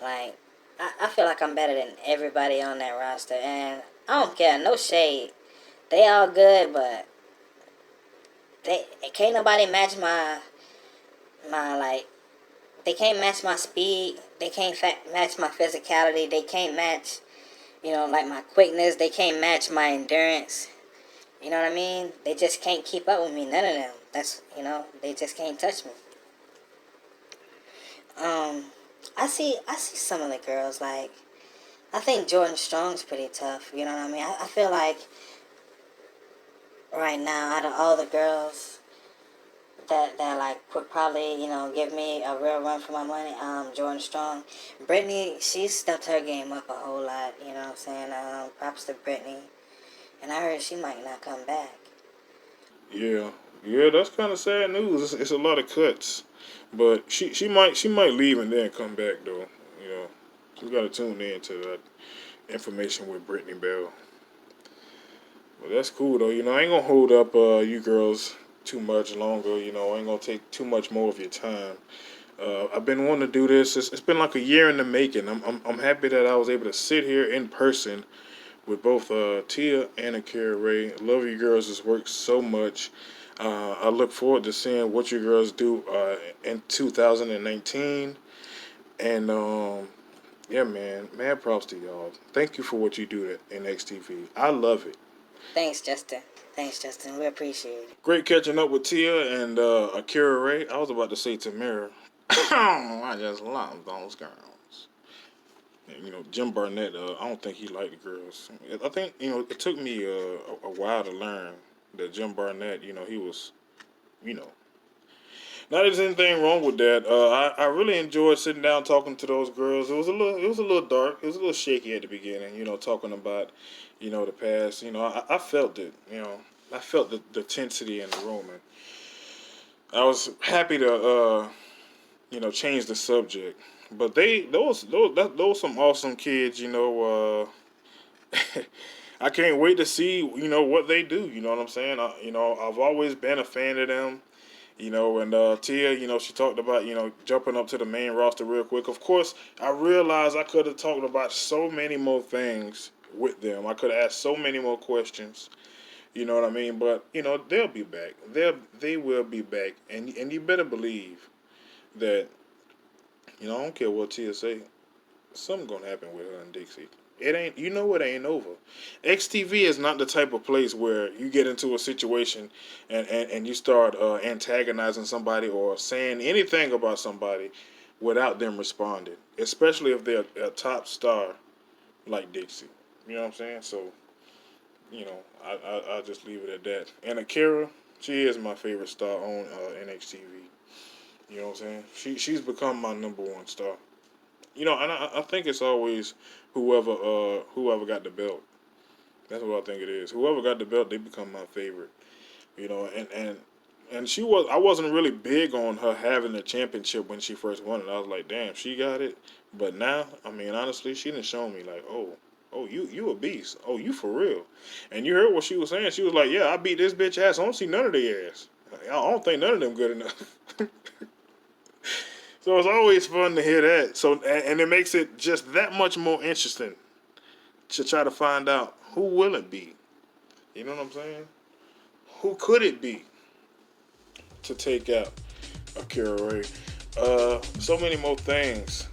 like I feel like I'm better than everybody on that roster, and I don't care. No shade. They all good, but they can't nobody match my like. They can't match my speed. They can't match my physicality. They can't match, like my quickness. They can't match my endurance. You know what I mean? They just can't keep up with me. None of them. They just can't touch me. I see some of the girls, like, I think Jordan Strong's pretty tough, you know what I mean? I feel like right now, out of all the girls that like would probably, give me a real run for my money, Jordan Strong. Brittany, she stepped her game up a whole lot, you know what I'm saying? Props to Brittany. And I heard she might not come back. Yeah, yeah, that's kind of sad news. It's a lot of cuts, but she might leave and then come back though. You know, we got to tune in to that information with Brittany Bell. But that's cool though. You know, I ain't gonna hold up you girls too much longer. You know, I ain't gonna take too much more of your time. I've been wanting to do this. It's been like a year in the making. I'm happy that I was able to sit here in person with both Tia and Akira Ray. Love you girls' work so much. I look forward to seeing what you girls do in 2019. And yeah, man, mad props to y'all. Thank you for what you do in XTV. I love it. Thanks, Justin. We appreciate it. Great catching up with Tia and Akira Ray. I was about to say Tamara. I just love those girls. And, you know, Jim Barnett, I don't think he liked the girls. I think, it took me a while to learn that Jim Barnett, he was, not that there's anything wrong with that. I really enjoyed sitting down talking to those girls. It was a little dark. It was a little shaky at the beginning, talking about, the past. I felt it, I felt the tensity in the room. And I was happy to, change the subject. But those some awesome kids, I can't wait to see, what they do. You know what I'm saying? I've always been a fan of them. And Tia, she talked about, jumping up to the main roster real quick. Of course, I realized I could have talked about so many more things with them. I could have asked so many more questions. You know what I mean? But, they'll be back. They will be back. And you better believe that, I don't care what Tia say, something gonna happen with her and Dixie. It ain't over. XTV is not the type of place where you get into a situation and you start antagonizing somebody or saying anything about somebody without them responding, especially if they're a top star like Dixie. You know what I'm saying? So, I'll just leave it at that. And Akira, she is my favorite star on NXTV. You know what I'm saying? She's become my number one star. And I think it's always whoever got the belt. That's what I think it is. Whoever got the belt, they become my favorite. And I wasn't really big on her having the championship when she first won it. I was like, damn, she got it. But now, honestly, she done shown me like, oh, you a beast. Oh, you for real. And you heard what she was saying. She was like, yeah, I beat this bitch ass. I don't see none of their ass. I don't think none of them good enough. So it's always fun to hear that. So, and it makes it just that much more interesting to try to find out who will it be. You know what I'm saying? Who could it be to take out Akira Ray? So many more things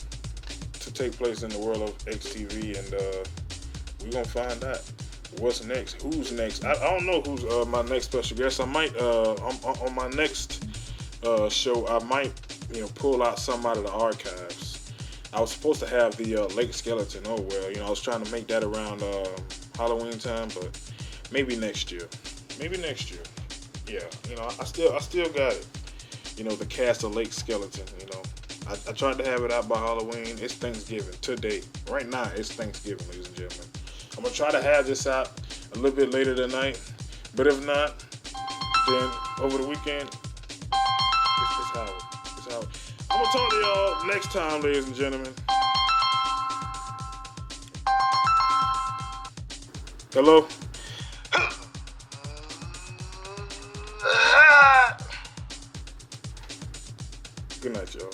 to take place in the world of XTV, and we're gonna find out what's next. Who's next? I don't know who's my next special guest. I might on my next show, I might pull out some out of the archives. I was supposed to have the Lake Skeleton. Oh well, I was trying to make that around Halloween time, but maybe next year. Yeah, I still got it. The cast of Lake Skeleton. I tried to have it out by Halloween. It's Thanksgiving today. Right now, it's Thanksgiving, ladies and gentlemen. I'm gonna try to have this out a little bit later tonight, but if not, then over the weekend, it's Howard. I'm gonna talk to y'all next time, ladies and gentlemen. Hello? Good night, y'all.